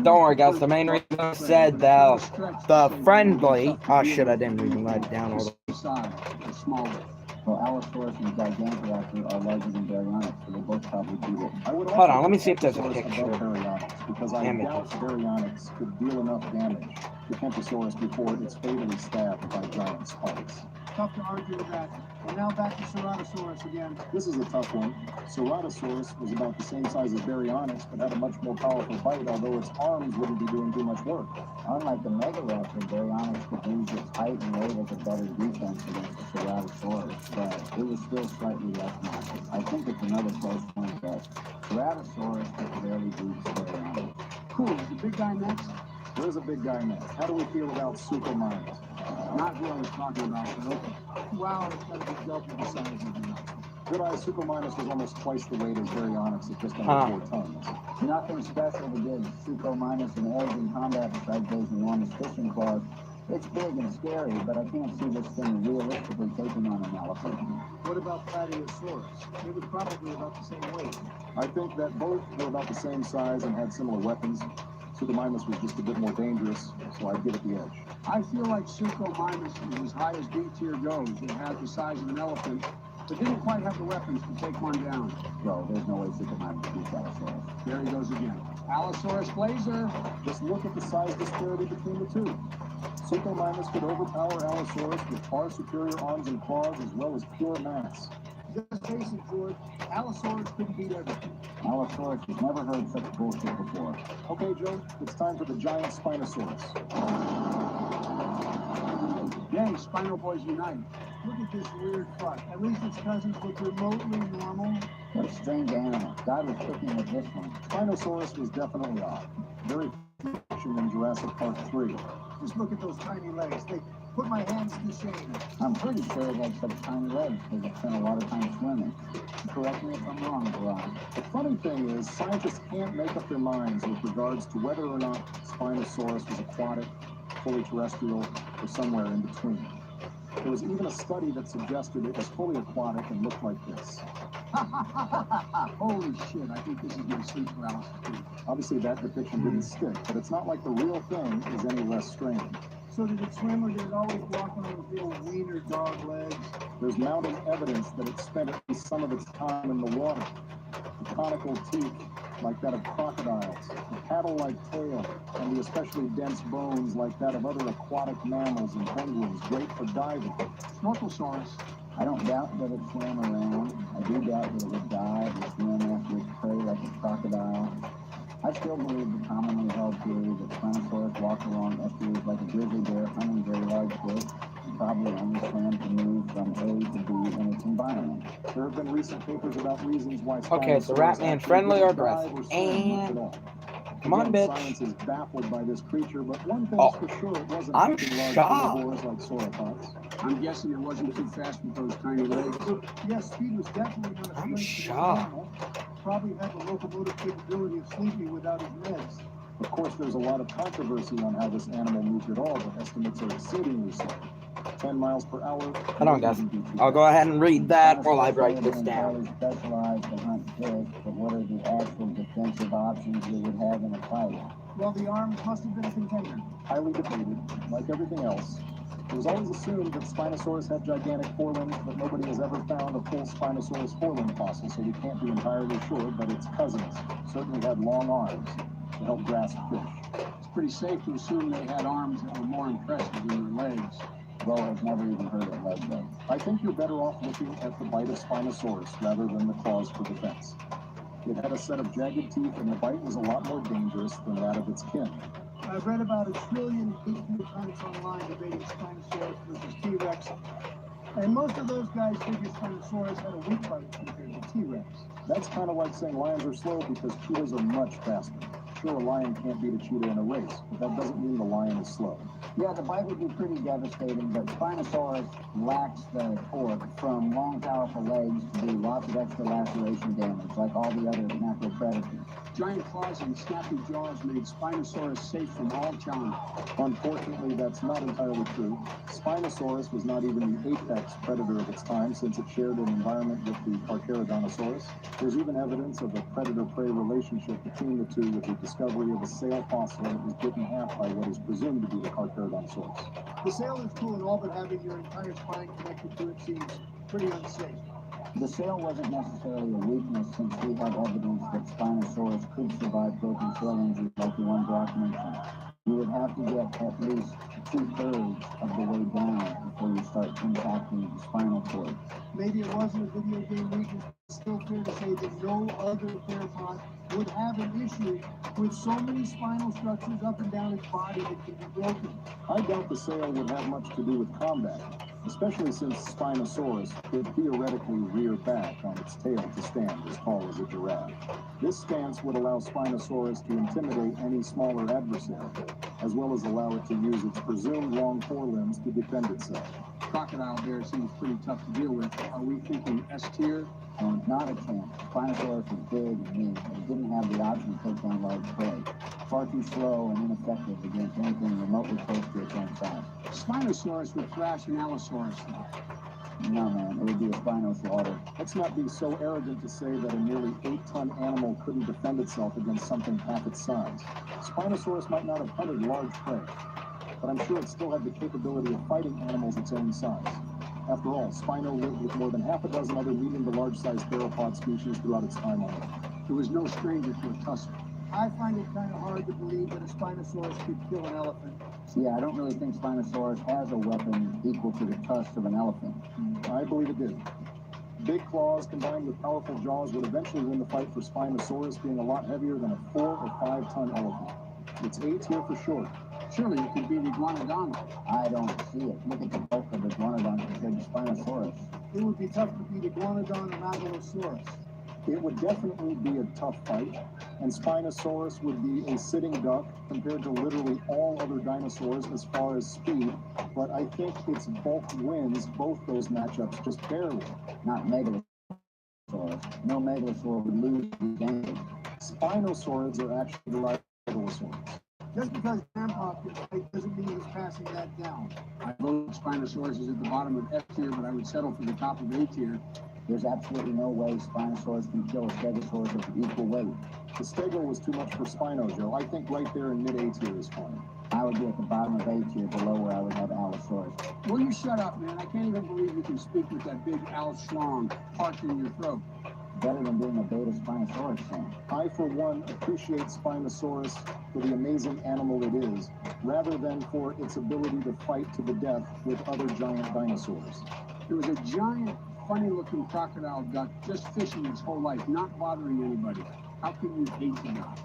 don't worry, guys. The main reason I said that the friendly. Oh shit! I didn't even write it down. All the Size is smaller. Well, Allosaurus and Gigantoraptor are larger than Baryonyx, so they both probably beat it. I would Hold on, also let me see if there's a put picture. above Baryonyx because I Images. doubt Baryonyx could deal enough damage to Kentosaurus before it's fatally stabbed by giant spikes. Tough to argue with that. And now back to Ceratosaurus again. This is a tough one. Ceratosaurus was about the same size as Baryonyx, but had a much more powerful bite, although its arms wouldn't be doing too much work. Unlike the Megaraptor, Baryonyx could use its height and weight as a better defense against the Ceratosaurus, but it was still slightly less massive. I think it's another close one, but Ceratosaurus could barely beat Baryonyx. Cool. Is the big guy next? There's a big guy next. How do we feel about Suchomimus? Not who I was talking about, but okay. Wow, it's got to be double the size of the Good Eye Suchomimus was almost twice the weight as Baryonyx at just under 4 tons. Nothing special to give Suchomimus an edge in combat besides those enormous fishing claws. It's big and scary, but I can't see this thing realistically taking on an elephant. What about Plateosaurus? It was probably about the same weight. I think that both were about the same size and had similar weapons. Suchomimus was just a bit more dangerous, so I'd give it the edge. I feel like Suchomimus is as high as B tier goes. It has the size of an elephant, but didn't quite have the weapons to take one down. Well, there's no way Suchomimus beats Allosaurus. There he goes again. Allosaurus Blazer. Just look at the size disparity between the two. Suchomimus could overpower Allosaurus with far superior arms and claws as well as pure mass. Just face it, George. Allosaurus couldn't beat everything. Allosaurus has never heard such bullshit before. Okay, Joe, it's time for the giant Spinosaurus. Yay, Spino Boys unite. Look at this weird fuck. At least its cousins look remotely normal. What a strange animal. God was cooking with this one. Spinosaurus was definitely odd. Very featured in Jurassic Park 3. Just look at those tiny legs. They put my hands to shame. I'm pretty sure it had such tiny legs because it spent a lot of time swimming. Correct me if I'm wrong, Veron. The funny thing is, scientists can't make up their minds with regards to whether or not Spinosaurus was aquatic, fully terrestrial, or somewhere in between. There was even a study that suggested it was fully aquatic and looked like this. Holy shit, I think this is my sleep paralysis too. Obviously that depiction didn't stick, but it's not like the real thing is any less strange. So did it swim or did it always walk on those little wiener dog legs? There's mounting evidence that it spent at least some of its time in the water. The conical teeth like that of crocodiles, the paddle-like tail, and the especially dense bones like that of other aquatic mammals and penguins, great for diving. Snorkelsaurus. I don't doubt that it swam around. I do doubt that it would dive or swim after its prey like a crocodile. I still believe the commonly held theory that Spinosaurus walked along estuaries like a grizzly bear hunting very large fish, and probably only swam to move from A to B in its environment. There have been recent papers about reasons why Okay, so Spinosaurus Ratman actually friendly didn't or dive aggressive? swim much at And all. come on, Again, bitch. Science is baffled by this creature, but one thing's Oh, for sure, it wasn't I'm hunting large shocked. herbivores like sauropods. I'm guessing it wasn't too fast with those tiny legs. Yes, speed was definitely not a I'm strength of the shocked. animal. Probably had the locomotive capability of sleeping without his meds. Of course, there's a lot of controversy on how this animal moved at all, but estimates are exceedingly slow. 10 miles per hour. Hold on, guys. I'll go ahead and read that while I write this down. Specialized to hunt fish, but what are the actual defensive options they would have in a fight? Well, the arms must have been a contender. Highly debated, like everything else. It was always assumed that Spinosaurus had gigantic forelimbs, but nobody has ever found a full Spinosaurus forelimb fossil, so we can't be entirely sure, but its cousins certainly had long arms to help grasp fish. It's pretty safe to assume they had arms that were more impressive than their legs. Bo has never even heard of leg though. I think you're better off looking at the bite of Spinosaurus rather than the claws for defense. It had a set of jagged teeth, and the bite was a lot more dangerous than that of its kin. I've read about 1 trillion history comments online debating Spinosaurus versus T-Rex. And most of those guys figure Spinosaurus had a weak bite compared to T-Rex. That's kind of like saying lions are slow because cheetahs are much faster. Sure, a lion can't beat a cheetah in a race, but that doesn't mean the lion is slow. Yeah, the bite would be pretty devastating, but Spinosaurus lacks the torque from long, powerful legs to do lots of extra laceration damage, like all the other natural predators. Giant claws and snappy jaws made Spinosaurus safe from all challenge. Unfortunately, that's not entirely true. Spinosaurus was not even the apex predator of its time, since it shared an environment with the Carcharodontosaurus. There's even evidence of a predator-prey relationship between the two, with the discovery of a sail fossil that was bitten in half by what is presumed to be the Carcharodontosaurus. The sail is cool and all, but having your entire spine connected to it seems pretty unsafe. The sail wasn't necessarily a weakness, since we have evidence that Spinosaurus could survive broken sail injuries like the one Brock mentioned. You would have to get at least 2/3 of the way down before you start impacting the spinal cord. Maybe it wasn't a video game weakness, but still fair to say that no other theropod would have an issue with so many spinal structures up and down its body that can be broken. I doubt the sail would have much to do with combat, especially since Spinosaurus could theoretically rear back on its tail to stand as tall as a giraffe. This stance would allow Spinosaurus to intimidate any smaller adversary, as well as allow it to use its presumed long forelimbs to defend itself. Crocodile bear seems pretty tough to deal with. Are we thinking S tier? Not a chance. Spinosaurus was big and mean, but it didn't have the option to take down large prey. Far too slow and ineffective against anything remotely close to its own size. Spinosaurus would thrash an Allosaurus. No, man, it would be a spino slaughter. Let's not be so arrogant to say that a nearly 8-ton animal couldn't defend itself against something half its size. Spinosaurus might not have hunted large prey, but I'm sure it still had the capability of fighting animals its own size. After all, Spino lived with more than half a dozen other medium to large-sized theropod species throughout its time on Earth. It was no stranger to a tussle. I find it kind of hard to believe that a Spinosaurus could kill an elephant. Yeah, I don't really think Spinosaurus has a weapon equal to the tusk of an elephant. I believe it did. Big claws combined with powerful jaws would eventually win the fight for Spinosaurus, being a lot heavier than a 4 or 5-ton elephant. It's A tier for sure. Surely it could be the Iguanodon. I don't see it. Look at the bulk of the Iguanodon compared to Spinosaurus. It would be tough to beat Iguanodon and Megalosaurus. It would definitely be a tough fight, and Spinosaurus would be a sitting duck compared to literally all other dinosaurs as far as speed, but I think its bulk wins both those matchups just barely. Not Megalosaurus. No Megalosaur would lose these games. Spinosaurids are actually like Megalosaurs. Just because Grandpa can fight doesn't mean he's passing that down. I vote Spinosaurus is at the bottom of F tier, but I would settle for the top of A tier. There's absolutely no way Spinosaurus can kill a Stegosaurus of equal weight. The Stego was too much for Spino, Joe. I think right there in mid-A tier is fine. I would be at the bottom of A tier, below where I would have Allosaurus. Will you shut up, man? I can't even believe you can speak with that big Al Schlong parched in your throat. better than being a beta Spinosaurus fan. I, for one, appreciate Spinosaurus for the amazing animal it is, rather than for its ability to fight to the death with other giant dinosaurs. There was a giant, funny-looking crocodile duck just fishing its whole life, not bothering anybody. How can you hate the guy?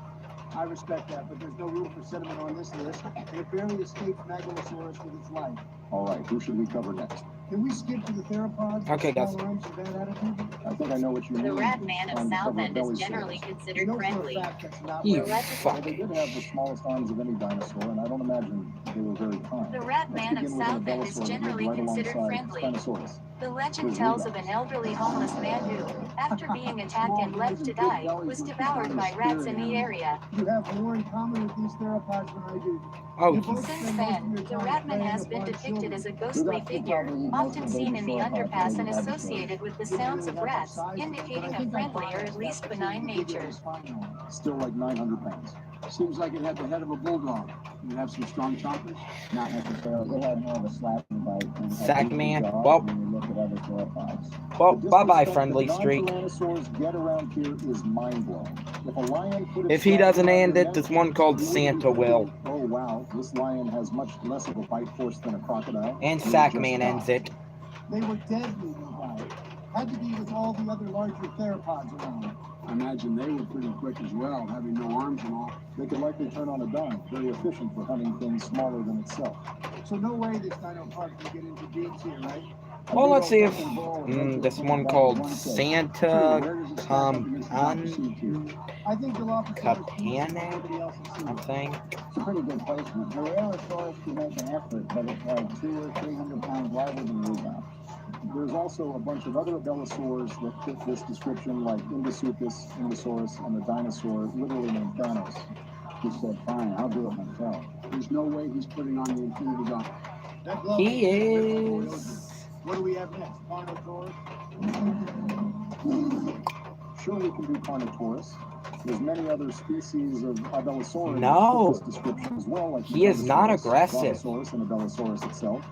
I respect that, but there's no room for sentiment on this list, and it barely escaped Megalosaurus with its life. All right, who should we cover next? Can we skip to the theropods? Okay, guys. Small arms and bad attitude? I think I know what you mean. The rat man of Trying to cover Southend is Bellysaurus. generally You considered know for a friendly. fact that's not You what- Well, fuck. they did have the smallest arms of any dinosaur, and I don't imagine they were very kind. The rat Let's man of begin with an Southend is Abelisaur that lived generally right considered alongside friendly. Spinosaurus. The legend tells of an elderly homeless man who, after being attacked and left to die, was devoured by rats in the area. You have more in common with these theropods than I do. Oh, You both Since spend most then, of your the time ratman playing has with been large depicted children. as a ghostly figure, often seen in the underpass and associated with the sounds of rats, indicating a friendly or at least benign nature. Still like 900 pounds. Seems like it had the head of a bulldog. Did it have some strong chompers? Not necessarily. It had more of a slapping bite. And had Sack deeper man. jaws Well. when you look at other theropods. well, The bye-bye, disrespect friendly that streak. non-tyrannosaurs get around here is mind-blowing. If a lion put its If he claws doesn't around end your it, neck, this one called you wouldn't be Santa will. thinking, oh wow, this lion has much less of a bite force than a crocodile. And You would just Sackman die. ends it. They were deadly, you guys. Had to be with all the other larger theropods around. I imagine they were pretty quick as well, having no arms and all. They could likely turn on a dime, very efficient for hunting things smaller than itself. So no way this dino park can get into genes here, right? Well, let's see if this one called Santa Companion, I think Dilophosaurus I think. It's a pretty good placement. The Raresaurus can make an effort, but it's like 200 or 300 pounds lighter than Rudolph. There's also a bunch of other Abelisaurs that fit this description, like Indosuchus, Indosaurus, and the dinosaur literally named Thanos. He said, fine, I'll do it myself. There's no way he's putting on the Infinity Gauntlet. That glove He is. is. What do we have next? Carnotaurus? Sure, we can do Carnotaurus. There's many other species of Abelisaurs No. that fit this description as well. Like He is not Brontosaurus, aggressive. Brontosaurus, and Abelisaurus itself.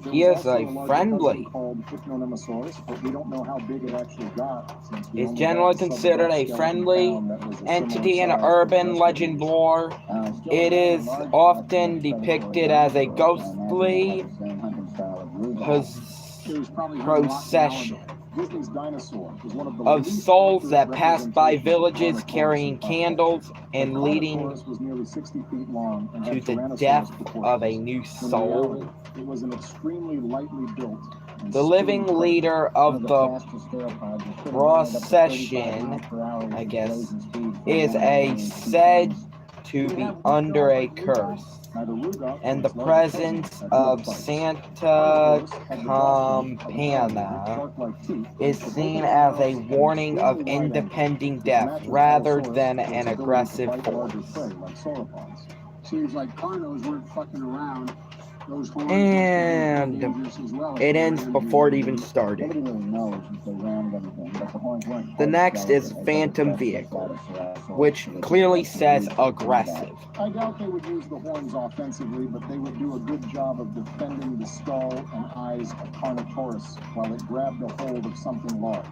There He was is also a larger friendly. cousin called Ichneumonisaurus, but we don't know how big it actually got. Since we Is only generally got the considered a subduct friendly skeleton found that was a entity in similar size to urban Dusty legend Beast. lore. Still It another is large often collection of depicted predatory as a dinosaurs. I imagine ghostly it had the same hunting style of Rudolph. It was probably hunting lots of procession alligators. Disney's Dinosaur is one of the of least souls accurate that pass by representations of villages Carnotaurus carrying in pop candles culture. and The leading Carnotaurus was nearly 60 feet long and to had the Tyrannosaurus death of a proportions. new In soul. reality, it was an extremely lightly built and The living skinny leader One of the the fastest theropods. It could have run at up to 35 procession, miles per hour with I its guess, blazing speed for is 1 a million said tons. to be under a curse, Neither Rudolph and nor the its larger presence cousin had of no bites. Santa Carnotaurus had the jawbone of a Campana alligator, shark-like teeth, is but both seen of their as a mouths warning of extremely wide angle, impending which death matches rather Allosaurus than for its an ability to aggressive bite larger force. prey like sauropods. Seems like Carnos weren't fucking around. Those horns And must have been dangerous as well. it ends before it even started. Nobody really knows if they rammed anything, but the horns weren't The quite next as is delicate as Phantom other Vehicle, Spinosaurus, which which clearly is says used for combat. aggressive. I doubt they would use the horns offensively, but they would do a good job of defending the skull and eyes of Carnotaurus while it grabbed a hold of something large.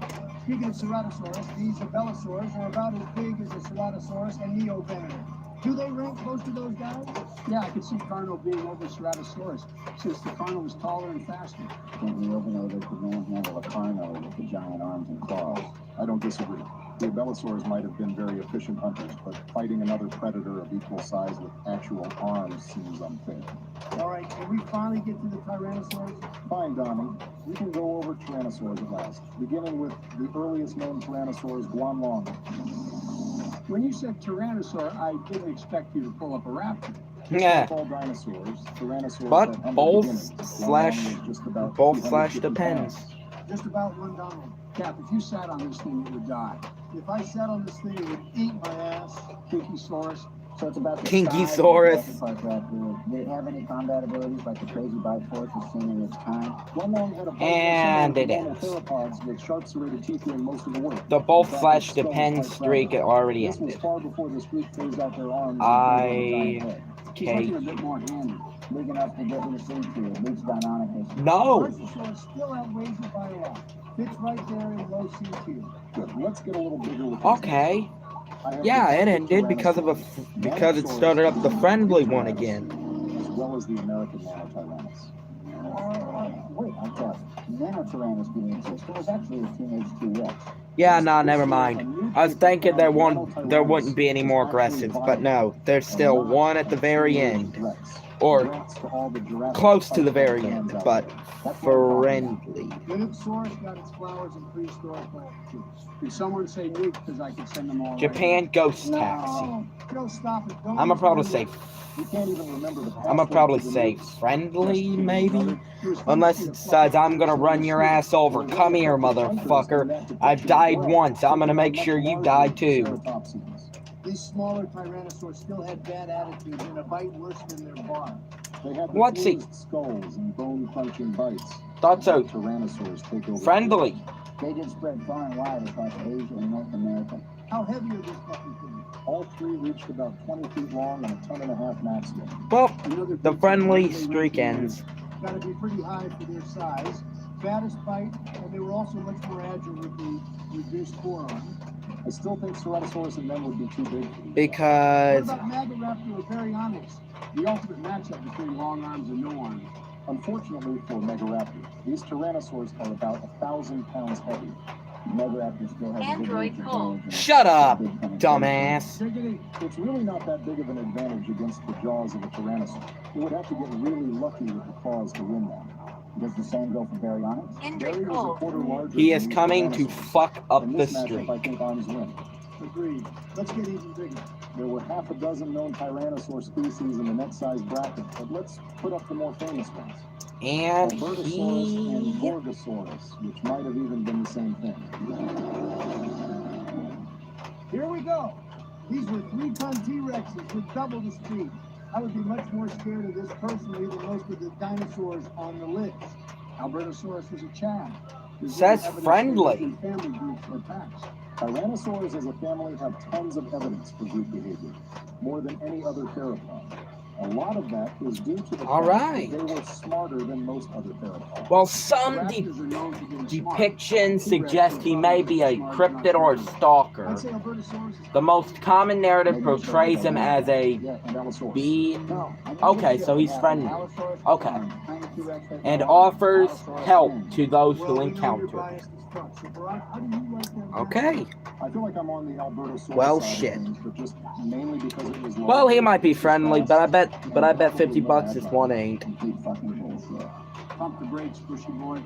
Speaking of Ceratosaurus, these Abelisaurs are about as big as a Ceratosaurus and Neobanner. Do they rank close to those guys? Yeah, I could see Carno being over Ceratosaurus, since the Carno was taller and faster. Think Neobanators could manhandle a Carno with the giant arms and claws. I don't disagree. The Abelisaurs might have been very efficient hunters, but fighting another predator of equal size with actual arms seems unfair. All right, can we finally get to the Tyrannosaurs? Fine, Donnie. We can go over Tyrannosaurs at last, beginning with the earliest known Tyrannosaurs, Guanlong. When you said Tyrannosaur, I didn't expect you to pull up a raptor. Yeah, Like all dinosaurs, Tyrannosaurs but had humble both beginnings. slash- Guanlong was just about both 250 slash depends. pounds. Just about one Donald. Cap, if you sat on this thing, it would die. If I sat on this thing, it would eat my ass. Kinkysaurus. So it's about the Kinkysaurus. size of the Jurassic Park raptor. Did it have any combat abilities like the crazy bite force was seen in its time? Guanlong had a bite And similar to it normal ends. theropods with sharp serrated teeth doing most of the work. The both In fact, slash its skull was depends quite streak fragile. already This was ended. far before this group phased out their arms. and I- gave them a giant head. He's Okay. looking a bit more handy. Big enough to get in the C tier. Beats Deinonychus. No. Brontosaurus still outweighs it by a lot. Fits right there in low C tier. Good. Let's get a little bigger with this. Okay. I have Yeah, the it ended because of because it started up the friendly one again. as well as the American Nanotyrannus. Wait, I thought Nanotyrannus didn't exist. It was actually a teenage T-Rex. Yeah, nah, never mind. I was thinking there wouldn't be any more aggressives, but no, there's still one at the very end. Or close to the very end, but friendly. Minotaurus got its flowers in prehistoric latitudes. Did someone say nuke because I could send them all? Japan Ghost Taxi. No, Joe, stop it. Don't I'ma use probably the say You can't even remember the I'ma probably say friendly, maybe? Unless it decides I'm gonna run your ass over. Come here, motherfucker. I've died once. I'm gonna make sure you die too. These smaller tyrannosaurs still had bad attitudes and a bite worse than their bark. They had What's he? skulls and bone-crunching bites. Thought so. Tyrannosaurs take over. Friendly. They did spread far and wide across Asia and North America. How heavy are these fucking things? All three reached about 20 feet long and 1.5 tons maximum. Well, the friendly streak ends. Got to be pretty high for their size. Fattest bite, and they were also much more agile with the reduced forearm. I still think Ceratosaurus and them would be too big. What Because about Megaraptor or Baryonyx? The ultimate matchup between long arms and no arms. Unfortunately for Megaraptor, these Tyrannosaurs are about 1,000 pounds heavy. Megaraptor still has Android a good Cole. shut up, dumbass. Diggity. It's really not that big of an advantage against the jaws of a Tyrannosaur. You would have to get really lucky with the claws to win that. Does the same go for Baryonyx? Hendrik Barry was a Cole. quarter larger He than is these coming to Tyrannosaurs. fuck up In the this matchup, streak. I think arms win. Agreed. Let's get even bigger. There were half a dozen known Tyrannosaur species in the next size bracket, but let's put up the more famous ones. And Albertosaurus and he... Gorgosaurus, which might have even been the same thing. Here we go. These were 3-ton T-Rexes with double the speed. I would be much more scared of this personally than most of the dinosaurs on the list. Albertosaurus was a Chad. There's Says even evidence friendly. in family groups or packs. Tyrannosaurs as a family have tons of evidence for group behavior, more than any other theropod. A lot of that is due to the All fact right. that they were smarter than most other theropods. Well, some Raptors are known for being smart. depictions suggest he may be a cryptid or a stalker. I'd say Albertosaurus is The most common narrative portrays him as a Yeah, and Allosaurus. bee No. Okay, so he's friendly. Allosaurus, Okay. tiny T-Rex has and arms, offers Allosaurus help wins. to those well, who we know your encounter. bias is tough. So, Barack, how do you like them? Okay. I feel like I'm on the Albertosaurus Well, side shit. of things, but just mainly because it was Well, he larger, might be it was friendly, fast, but I bet and $50 probably this agile. one ain't. Complete fucking bullshit. Pump the brakes, bushy boy.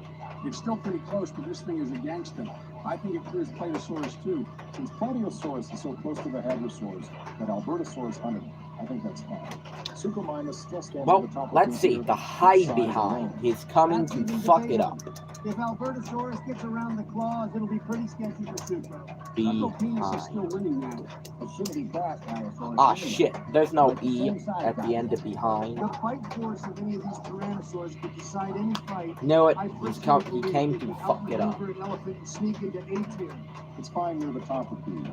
It's still pretty close, but this thing is a gangster. I think it clears Platosaurus too. Since Plateosaurus is so close to the Hadrosaurs that Albertosaurus hunted, I think that's fine. Suchomimus still stands Well, at the top of let's see. tier The with hide size behind. alone. He's coming That's to even fuck it up. debatable. If Albertosaurus gets around the claws, it'll be pretty sketchy for Sucro. Knuckle penis is still Behind. winning now. It should be fast, Allosaurus. Ah, anyway. shit. There's no Like the E same size at the end of guy. behind. The fight force of any of these tyrannosaurs could decide any fight. Knew it. I He personally came believe to it could fuck it up. outmaneuver an elephant and sneak into A tier. It's fine near the top of the.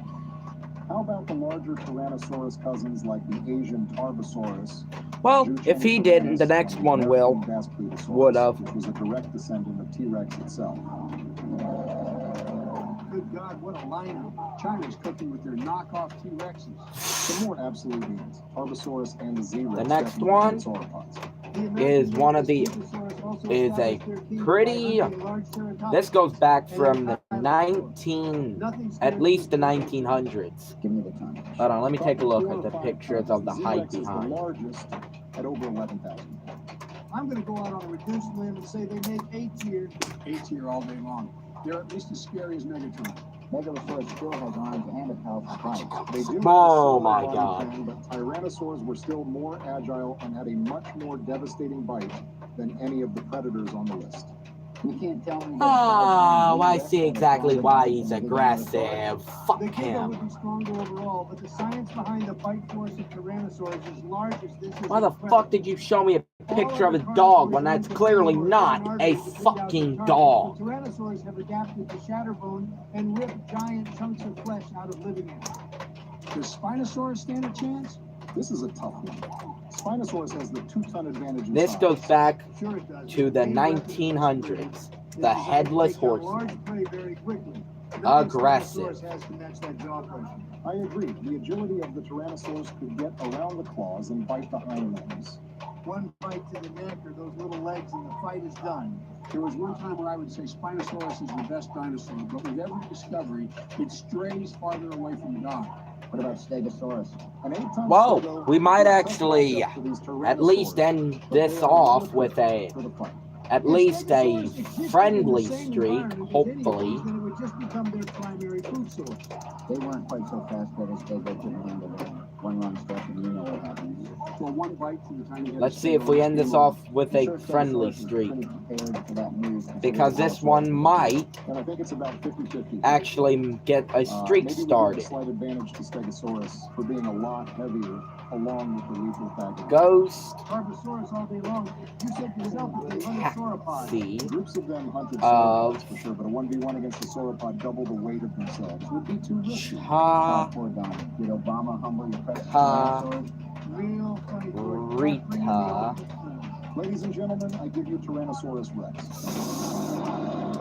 How about the larger Tyrannosaurus cousins like the Asian Tarbosaurus? Well, if he didn't, the next one will. Would've. Which was a direct descendant of T-Rex itself. Good God, what a lineup. China's cooking with their knockoff T-Rexes. Some more absolute names. Tarbosaurus and the Z-Rex. The next definitely one had sauropods. The American is one of the- Stegosaurus also is a established their key pretty- by hunting large ceratops. This goes back from the Nothing at least the 1900s. Give me the time. Hold on, let me take a look at the 4 or 5 pictures of the pounds. height Z-Rex is the behind. largest at over 11,000. I'm going to go out on a reduced limb and say they make A tier. A tier all day long. They're at least as scary as Megatron. Megalosaurus still has arms and a powerful bite. They do have a Oh similar my body God. plan, but Tyrannosaurs were still more agile and had a much more devastating bite than any of the predators on the list. You can't tell me. Oh, I see exactly why he's aggressive. Fuck They think I would him. be stronger overall, but the science behind the bite force of Tyrannosaurs is large as this is. Why the incredible. fuck did you show me a picture of a dog when that's clearly not a fucking dog? The Tyrannosaurs have adapted to shatterbone and rip giant chunks of flesh out of living animals. Does Spinosaurus stand a chance? This is a tough one. Spinosaurus has the 2-ton advantage in This size. goes back Sure it does. to the Main weapon 1900s. is The that headless they take down horseman. large prey very quickly. Aggressive. Nothing Spinosaurus has to match that jaw pressure. I agree. The agility of the Tyrannosaurus could get around the claws and bite the hind limbs. One bite to the neck or those little legs and the fight is done. There was one time where I would say Spinosaurus is the best dinosaur, but with every discovery, it strays farther away from God. What about Stegosaurus? An 8-ton Whoa, stego we might is a tough actually matchup for these at least Tyrannosaurs, end but this they are off well with a equipped for the fight. at least a friendly streak, hopefully. Then it would just become their primary food source. They weren't quite so fast, but as Stego couldn't handle it. One wrong step and you know what happens. Well, one bite to the time you get Let's a see if we end this stego, off with a Sure, friendly Stegosaurus is streak. pretty prepared for that move. Because this one might And I think it's about 50-50. actually get a streak Maybe we give started. a slight advantage to Stegosaurus for being a lot heavier, along with the lethal package. Ghost Carbosaurus all day long. You said yourself that they hunt a sauropod. Taxi Groups of them hunted of sauropods for sure, but a 1v1 against a sauropod double the weight of themselves would be too risky. Cha Poor Donald. Did Obama humble your precious Ha. dinosaurs? Real funny. George. Rita. Ladies and gentlemen, I give you Tyrannosaurus Rex.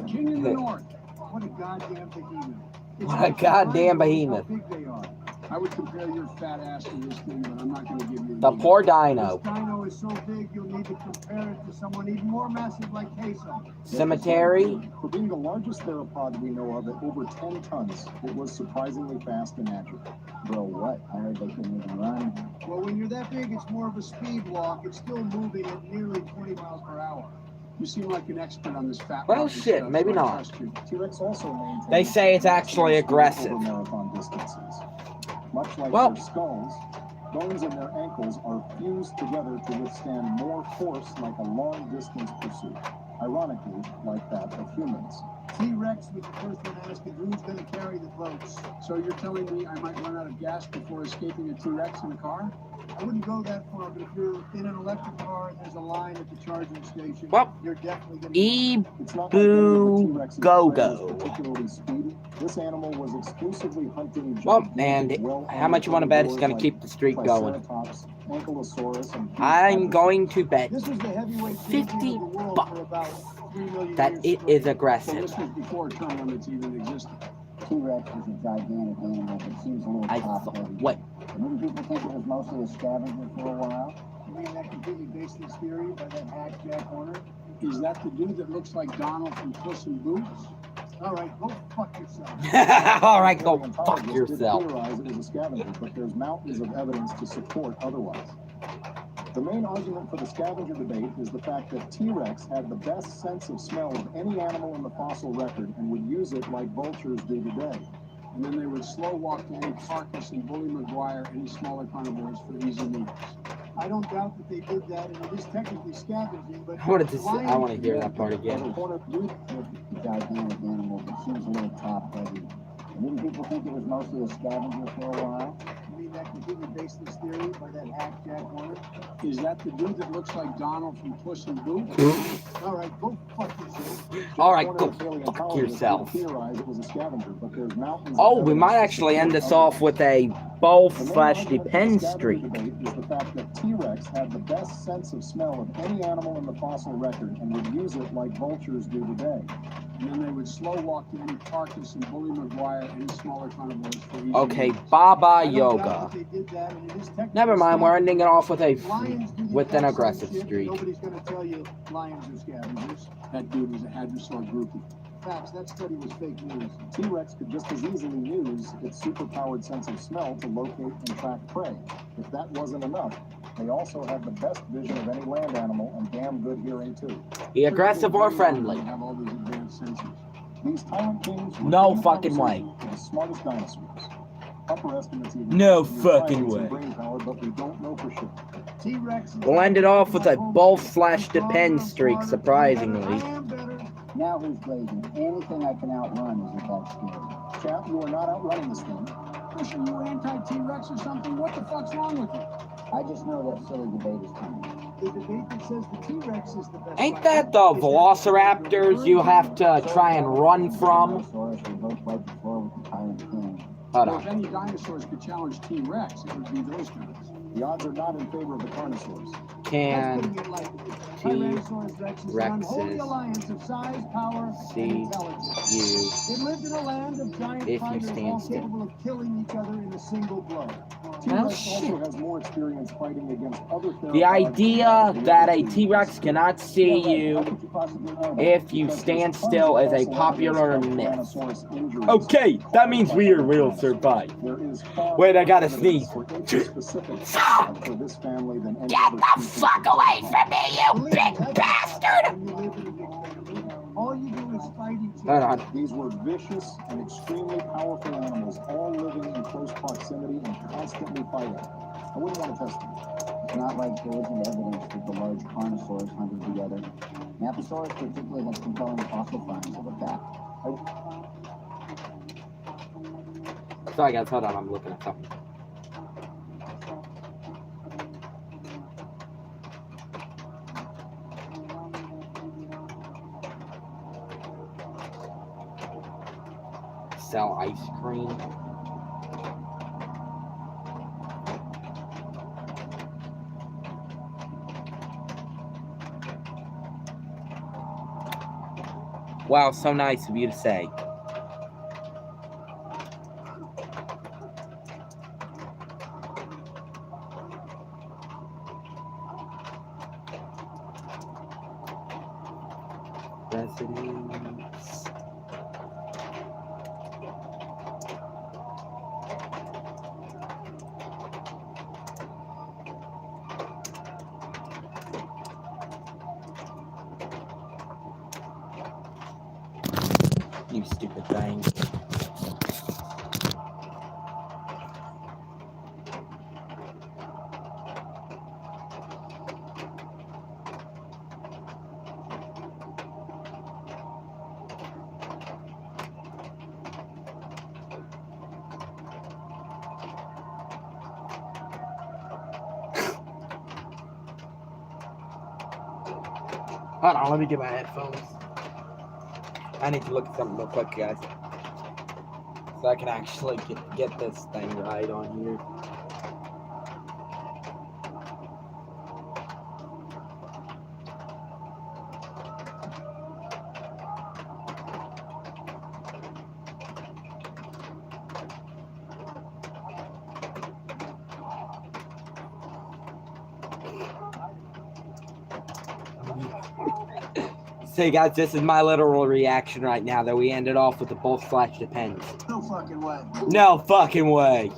King in the North. What a goddamn behemoth. It's What a like goddamn how behemoth. big they are. I would compare your fat ass to this thing, but I'm not going to give you The poor dino. This dino is so big, you'll need to compare it to someone even more massive like Queso. Cemetery. For being the largest theropod we know of at over 10 tons, it was surprisingly fast and agile. Bro, what? I heard they couldn't even run. Well, when you're that big, it's more of a speed walk. It's still moving at nearly 20 miles per hour. You seem like an expert on this fat Well, rocket shit, stuff, maybe so I not. trust you. T-Rex also maintains They say it's actually speed aggressive. over marathon distances. Much like Well- their skulls, bones in their ankles are fused together to withstand more force like a long-distance pursuit. Ironically, like that of humans. T-Rex was the first one asking who's going to carry the votes. So you're telling me I might run out of gas before escaping a T-Rex in a car? I wouldn't go that far, but if you're in an electric car and there's a line at the charging station, Well, you're definitely going to... It's not like any of the Boo T-Rex's go prey was go. particularly speedy. This animal was exclusively hunting Well, gigantic, and well-armed how much you want to bet it's herbivores going to like keep the streak going? Triceratops, Ankylosaurus, and I'm going to bet This was the heavyweight 50 champion of the world bucks for about 3 million that years it straight. is So aggressive. this was before term limits even existed. T-Rex is a gigantic animal, but seems a little I top thought, heavy. wait, Didn't people think it was mostly a scavenger for a while? You mean that completely baseless theory by that hack Jack Horner? Is that the dude that looks like Donald from Puss in Boots? All right, go fuck yourself. all right, go Paleontologists fuck did yourself. theorize it was a scavenger, but there's mountains of evidence to support otherwise. The main argument for the scavenger debate is the fact that T-Rex had the best sense of smell of any animal in the fossil record and would use it like vultures do today. And then they would slow walk to any carcass and bully McGuire, any smaller carnivores for easy meals. I don't doubt that they did that, and it is technically scavenging, but... What is this? I want to hear that part again. A gigantic animal, but seems a little top heavy. Didn't people think it was mostly a scavenger for a while? You mean that completely baseless theory by that hack Jack Horner? Is that the dude that looks like Donald from Puss in Boots? All right, go fuck yourself. All right, go fuck yourself. Theorize it was a scavenger, but there's mountains of Oh, we evidence might to actually end support this off with a The bow main slash argument for depend the streak. scavenger debate is the fact that T-Rex had the best sense of smell of any animal in the fossil record and would use it like vultures do today. And then they would slow walk to any carcass and bully McGuire, any smaller carnivores for easy Okay, meals. Baba I don't doubt Yoga. that they did that, and it is technically Never mind, we're ending it off with a Lions do the with an exact same aggressive shit, streak. Nobody's going to tell you lions are scavengers. That dude was a hadrosaur groupie. Facts, that study was fake news. T-Rex could just as easily use its superpowered sense of smell to locate and track prey. If that wasn't enough, they also have the best vision of any land animal and damn good hearing too. Be aggressive or friendly. They have all these advanced sensors. These tyrant kings were No in the fucking way. conversation for the smartest dinosaurs. Upper estimates even No suggest fucking primates way. and brain power, but we don't know for sure. T-Rex. We'll end it off with a both slash depend streak, surprisingly. I am better. Now who's blazing? Anything I can outrun isn't that scary. Chap, you are not outrunning this thing. Push, are you anti-T-Rex or something? What the fuck's wrong with you? I just know that silly debate is coming. The debate that says the T-Rex is the best. Ain't that the velociraptors you have to try and run from? Dinosaurs, we both wiped the floor with the Tyrant King. Hold Well, if on. any dinosaurs could challenge T-Rex, it would be those guys. The odds are not in favor of the Carnosaurs. That's Can putting it lightly. Tyrannosaurus Rex is an unholy alliance of size, power, see and intelligence. you It lived in a land of giant if you fighters, stand all still? capable of killing each other in a single blow. T-Rex shit. also has more experience fighting against other The theropods idea than that a the T-Rex cannot see you How could you possibly know that? if you Because stand there's still tons is of a fossil popular evidence of myth. Tyrannosaurus injuries Okay, that means caused we by are real Tyrannosaurs. survive. There is far Wait, I more gotta evidence sneeze. for intraspecific for this family than any Get other the species fuck of away reptile. from me, you big bastard! When you live in a big family, all you do is fight each Hold other. on. These were vicious and extremely powerful animals, all living in close proximity and constantly fighting. I wouldn't want to test them. It's not like there isn't evidence that the large carnosaurs hunted together. Apatosaurus particularly has compelling fossil finds of the fact. Sorry guys, hold on, I'm looking at something. Sell ice cream. Wow, so nice of you to say. Residents. You stupid thing. Hold on, let me get my headphones. I need to look at something real quick, guys. So I can actually get this thing right on here. So guys, this is my literal reaction right now that we ended off with the both slash depends. No fucking way. No fucking way.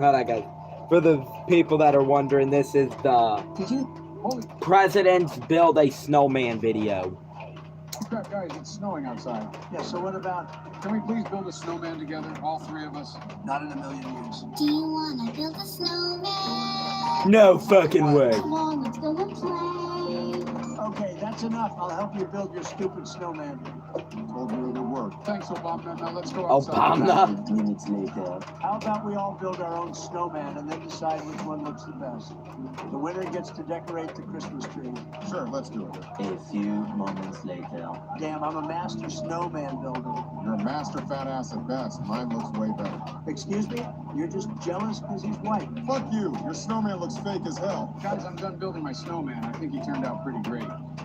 Alright guys, for the people that are wondering, this is the Did you? Holy Presidents Build a Snowman video. crap, guys, it's snowing outside. Yeah, so what about? Can we please build a snowman together, all three of us? Not in a million years. Do you wanna build a snowman? No fucking way. Come on, let's go and play. Okay, that's enough. I'll help you build your stupid snowman. Told you it would work. Thanks, Obama. Now let's go outside. Obama. Minutes later. How about we all build our own snowman and then decide which one looks the best? The winner gets to decorate the Christmas tree. Sure, let's do it. A few moments later. Damn, I'm a master snowman builder. You're a master fat ass at best. Mine looks way better. Excuse me? You're just jealous because he's white. Fuck you. Your snowman looks fake as hell. Guys, I'm done building my snowman. I think he turned out pretty great.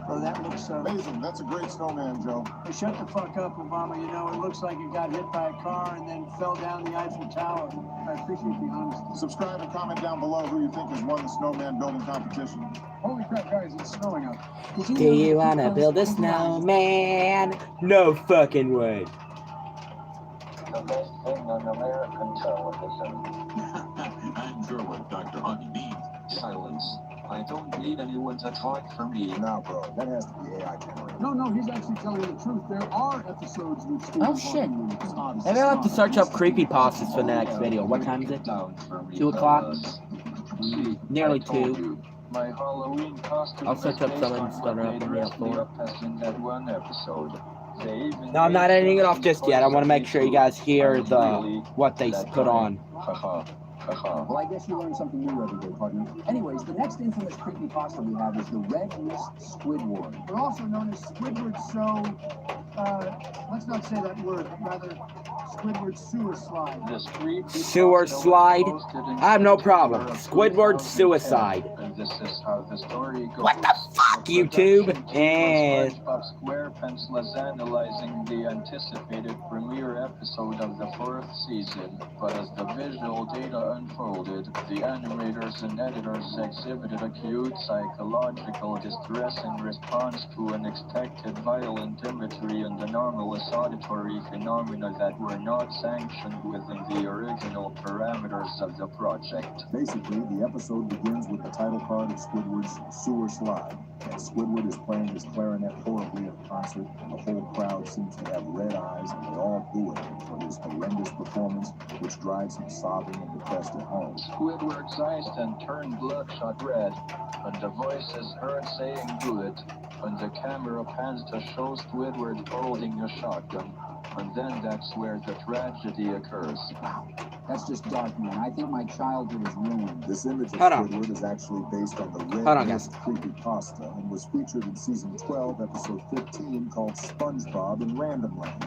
Oh, that looks so... Amazing. That's a great snowman, Joe. Hey, shut the fuck up, Obama. You know, it looks like it got hit by a car and then fell down the Eiffel Tower. I appreciate the honesty. Subscribe and comment down below who you think has won the snowman building competition. Holy crap, guys, it's snowing out. Do you wanna build a snowman? No fucking way. The best thing on American television. I'm sure what Dr. Honey means. Silence. I don't need anyone to talk for me. Nah, bro. That has to be AI generated. No, he's actually telling the truth. There are episodes with Steve. Oh, shit. Maybe I'll have to search up creepypastas for the next video. What time is it? 2 o'clock? Nearly 2. My Halloween costume I'll search up some and start it up in the floor. In that one episode. No, I'm not editing it off just yet. I want to make sure you guys hear the what they put on. Well, I guess you learn something new every day, partner. Anyways, the next infamous creepypasta we have is the Red Mist Squidward. They're also known as Squidward, so let's not say that word, but rather Squidward's sewer slide. This creepy Sewer photo slide? posted in I have no September problem. of Squidward's 2010, suicide. And this is how the story goes. What the fuck, The YouTube? production team And of SpongeBob SquarePants was analyzing the anticipated premiere episode of the 4th season, but as the visual data unfolded, the animators and editors exhibited acute psychological distress in response to unexpected violent imagery and anomalous auditory phenomena that were not sanctioned within the original parameters of the project. Basically, the episode begins with the title card of Squidward's Sewer Slide, and Squidward is playing his clarinet horribly at the concert, and the whole crowd seems to have red eyes, and they all boo him for his horrendous performance, which drives him sobbing and depressed at home. Squidward's eyes then turn bloodshot red, and a voice is heard saying "do it," and the camera pans to show Squidward holding a shotgun, and then that's where the tragedy occurs. That's just dark, man. I think my childhood is ruined. This image of Hold on. Squidward is actually based on the Hold on, Red guys. Mist creepypasta and was featured in season 12, episode 15, called SpongeBob in Random Land.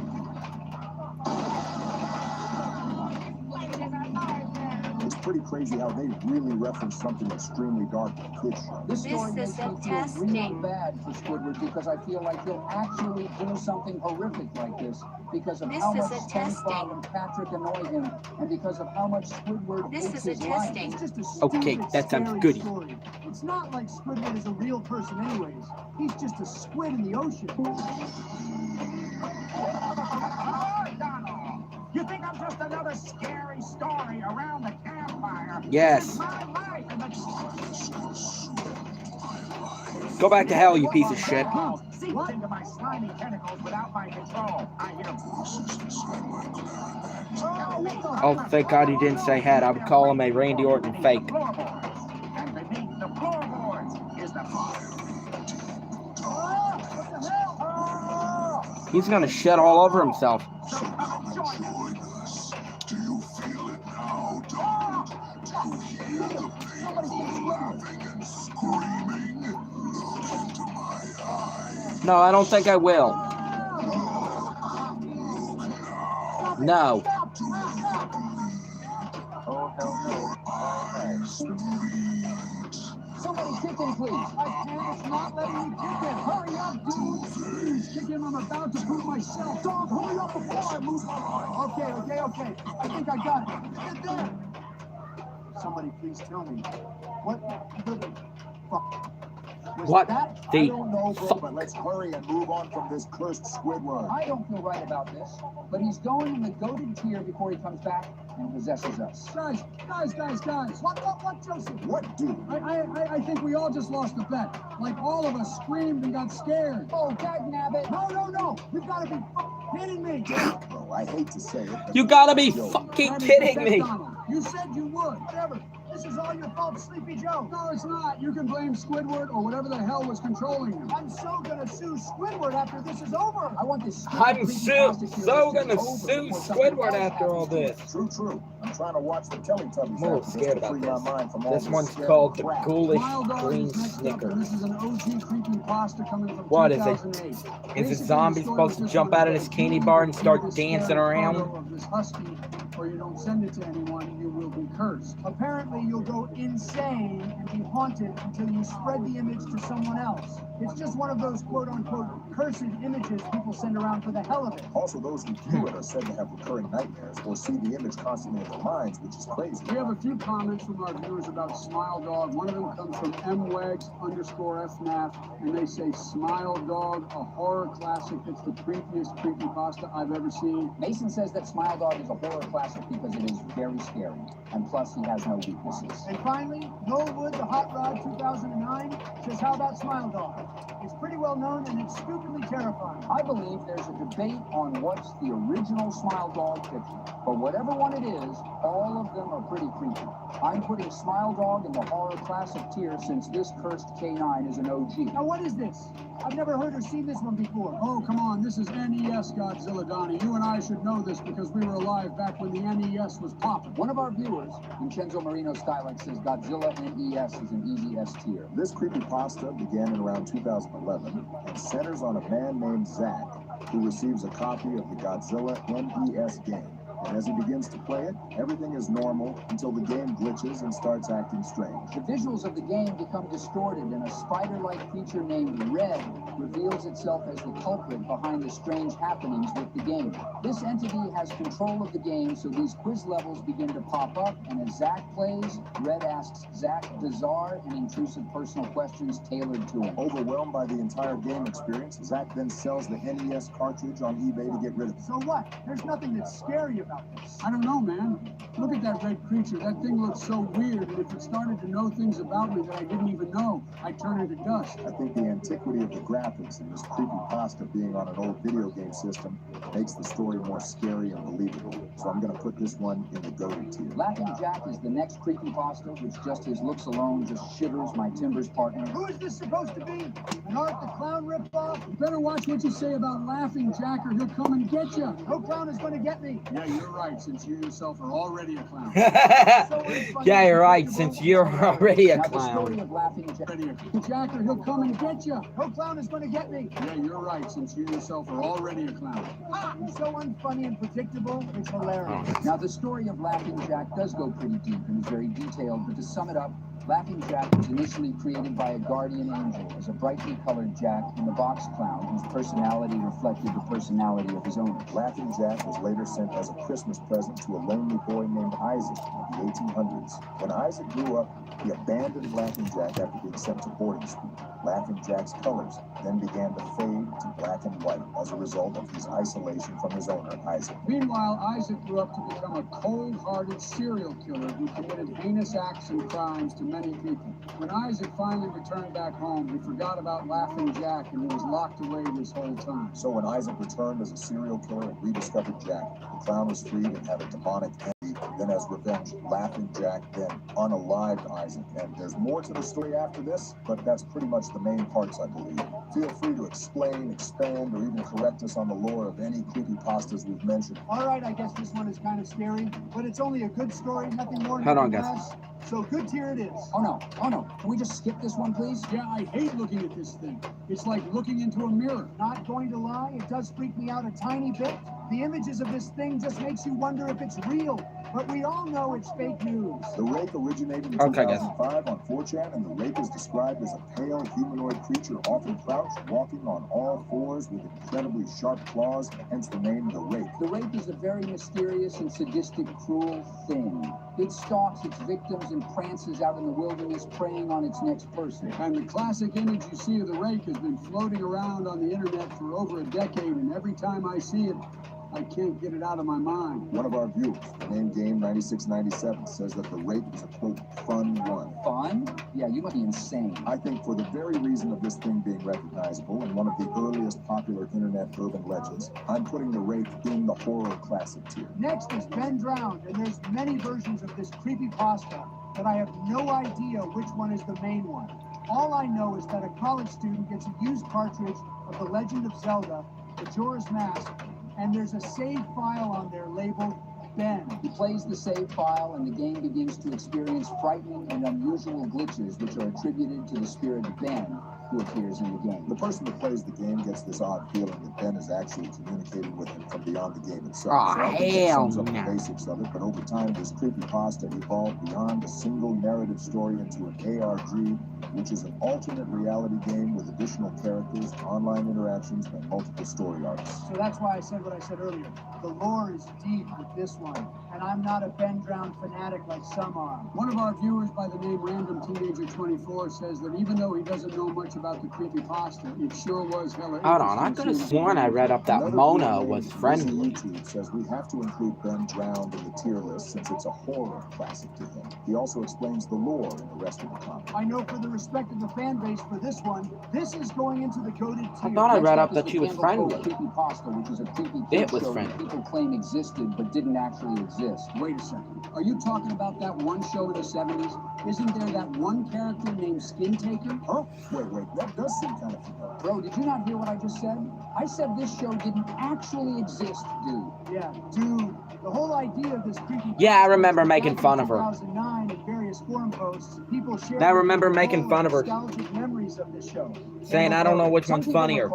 It's pretty crazy how they really reference something extremely dark in a kid's show. This This story is makes a me feel really testing. bad for Squidward because I feel like he'll actually do something horrific like this because of This how is much a SpongeBob testing. and Patrick annoy him and because of how much Squidward This hates is a his life. testing. It's just a Okay, stupid, that sounds scary goody. story. It's not like Squidward is a real person anyways. He's just a squid in the ocean. You think I'm just another scary story around the campfire? Yes. This is my life, and Go back to hell, you piece of shit. Seeps into my slimy tentacles without my control. I hear Oh, thank God he didn't say head. I would call him a Randy Orton fake. And beneath the floorboards is the He's gonna shit all over himself. So come and join us. Do you feel it now, Donald? Do you hear the pain of laughing and screaming? Look into my eyes. No, I don't think I will. No. Oh, hell no. Somebody kick him, please. I can't. It's not letting me kick him. Hurry up, dude. Please kick him. I'm about to poop myself. Dog, hurry up before I lose my mind. Okay. I think I got it. Get there. Somebody please tell me. What the fuck? Was What that? I the don't know, bro, fuck? but let's hurry and move on from this cursed Squidward. I don't feel right about this, but he's going in the goated tier before he comes back and possesses us. Guys. What, Joseph? What, dude? I think we all just lost a bet. Like all of us screamed and got scared. Oh, dagnabbit. No. You've got to be kidding me. Bro, I hate to say it. but You gotta be Joe, fucking kidding me. Donald, you said you would. Whatever. This is all your fault, Sleepy Joe. No, it's not. You can blame Squidward or whatever the hell was controlling you. I'm so gonna sue Squidward after this is over. I want this I'm creepypasta so tier gonna list to be over sue before something Squidward else after all happens. this. True. I'm trying to watch the Teletubbies. I'm a little after scared to about free this. my mind from all This one's scary called the crap. Ghoulish Smile Dog Green is next up, Snicker. and this is an OG creepypasta coming from What is it? 2008. Is Basically, a zombie the story supposed to was jump just out of this candy bar and start this dancing scary around? photo of this husky, or you don't send it to anyone, you will be cursed. Apparently, you'll go insane and be haunted until you spread the image to someone else. It's just one of those quote-unquote cursed images people send around for the hell of it. Also, those who view it are said to have recurring nightmares or see the image constantly in their minds, which is crazy. We have a few comments from our viewers about Smile Dog. One of them comes from mwags_fnaf, and they say Smile Dog, a horror classic. It's the creepiest creepypasta I've ever seen. Mason says that Smile Dog is a horror classic because it is very scary, and plus he has no weaknesses. And finally, Noel Wood, the Hot Rod 2009, says, how about Smile Dog? It's pretty well known and it's stupidly terrifying. I believe there's a debate on what's the original Smile Dog picture, but whatever one it is, all of them are pretty creepy. I'm putting Smile Dog in the horror classic tier since this cursed K9 is an OG. Now what is this? I've never heard or seen this one before. Oh, come on, this is NES Godzilla, Donnie. You and I should know this because we were alive back when the NES was popping. One of our viewers, Vincenzo Marino Stylex, says Godzilla NES is an easy S tier. This creepypasta began in around 2011 and centers on a man named Zach who receives a copy of the Godzilla NES game. And as he begins to play it, everything is normal until the game glitches and starts acting strange. The visuals of the game become distorted, and a spider-like creature named Red reveals itself as the culprit behind the strange happenings with the game. This entity has control of the game, so these quiz levels begin to pop up, and as Zack plays, Red asks Zack bizarre and intrusive personal questions tailored to him. Overwhelmed by the entire game experience, Zack then sells the NES cartridge on eBay to get rid of it. So what? There's nothing that's scary about this. I don't know, man. Look at that red creature. That thing looks so weird, and if it started to know things about me that I didn't even know, I'd turn into dust. I think the antiquity of the graphics and this creepypasta being on an old video game system makes the story more scary and believable. So I'm going to put this one in the goated tier. Laughing Jack is the next creepypasta, which just his looks alone just shivers my Timbers partner. Who is this supposed to be? An Art the Clown ripoff? You better watch what you say about Laughing Jack, or he'll come and get you. No clown is going to get me. Yeah, you're right, since you yourself are already a clown. Yeah, you're right, since you're already a Now, the story clown. of Laughing Jack. Already a Jack, or he'll come and get you. No clown is going to get me. Yeah, you're right, since you yourself are already a clown. Ah, he's so unfunny and predictable, it's hilarious. Now, the story of Laughing Jack does go pretty deep and is very detailed, but to sum it up, Laughing Jack was initially created by a guardian angel as a brightly colored Jack in the box clown whose personality reflected the personality of his owner. Laughing Jack was later sent as a Christmas present to a lonely boy named Isaac in the 1800s. When Isaac grew up, he abandoned Laughing Jack after being sent to boarding school. Laughing Jack's colors then began to fade to black and white as a result of his isolation from his owner, Isaac. Meanwhile, Isaac grew up to become a cold-hearted serial killer who committed heinous acts and crimes to many people. When Isaac finally returned back home, he forgot about Laughing Jack and he was locked away this whole time. So when Isaac returned as a serial killer and rediscovered Jack, the clown was freed and had a demonic envy. Then as revenge, Laughing Jack then unalived Isaac. And there's more to the story after this, but that's pretty much the main parts, I believe. Feel free to explain, expand, or even correct us on the lore of any creepypastas we've mentioned. All right, I guess this one is kind of scary, but it's only a good story, nothing more, Hold on, nothing guys. less. So good tier it is. Oh no, can we just skip this one, please? Yeah, I hate looking at this thing. It's like looking into a mirror. Not going to lie, it does freak me out a tiny bit. The images of this thing just makes you wonder if it's real, but we all know it's fake news. The rake originated in Okay, guys. 2005 on 4chan, and the rake is described as a pale humanoid creature often crouched, walking on all fours with incredibly sharp claws, hence the name the rake. The rake is a very mysterious and sadistic, cruel thing. It stalks its victims and prances out in the wilderness, preying on its next person. And the classic image you see of the rake has been floating around on the internet for over a decade, and every time I see it, I can't get it out of my mind. One of our viewers, named Game 9697, says that the rake is a quote fun one. Fun? Yeah, you must be insane. I think for the very reason of this thing being recognizable and one of the earliest popular internet urban legends, I'm putting the rake in the horror classic tier. Next is Ben Drowned, and there's many versions of this creepypasta, but I have no idea which one is the main one. All I know is that a college student gets a used cartridge of The Legend of Zelda, Majora's Mask, and there's a save file on there labeled Ben. He plays the save file, and the game begins to experience frightening and unusual glitches, which are attributed to the spirit of Ben, who appears in the game. The person that plays the game gets this odd feeling that Ben is actually communicating with him from beyond the game itself. Aw, So I think that hell sums up the no. basics of it, but over time, this creepypasta evolved beyond a single narrative story into an ARG, which is an alternate reality game with additional characters, online interactions, and multiple story arcs. So that's why I said what I said earlier. The lore is deep with this one, and I'm not a Ben Drowned fanatic like some are. One of our viewers by the name Random Teenager 24 says that even though he doesn't know much about the creepypasta, it sure was hella Hold on, I could have sworn I read up that Another Mona viewer was named friendly. Lizzie YouTube says we have to include Ben Drowned in the tier list since it's a horror classic to him. He also explains the lore in the rest of the comic. I know for the respect of the fan base for this one, this is going into the coded tier. I thought I read up Next that she was is the Candle friendly. Cove Creepypasta, which is a creepy It kid was show friendly. that people claim existed but didn't actually exist. Wait a second. Are you talking about that one show in the 70s? Isn't there that one character named Skin Taker? Huh? Wait, that does seem kind of familiar. Bro, did you not hear what I just said? I said this show didn't actually exist, dude. Yeah, dude. The whole idea of this creepy. Yeah, I remember making fun of her. 2009 in various various forum posts, people share I remember making fun of her, nostalgic memories of this show. saying I don't know which one's funnier.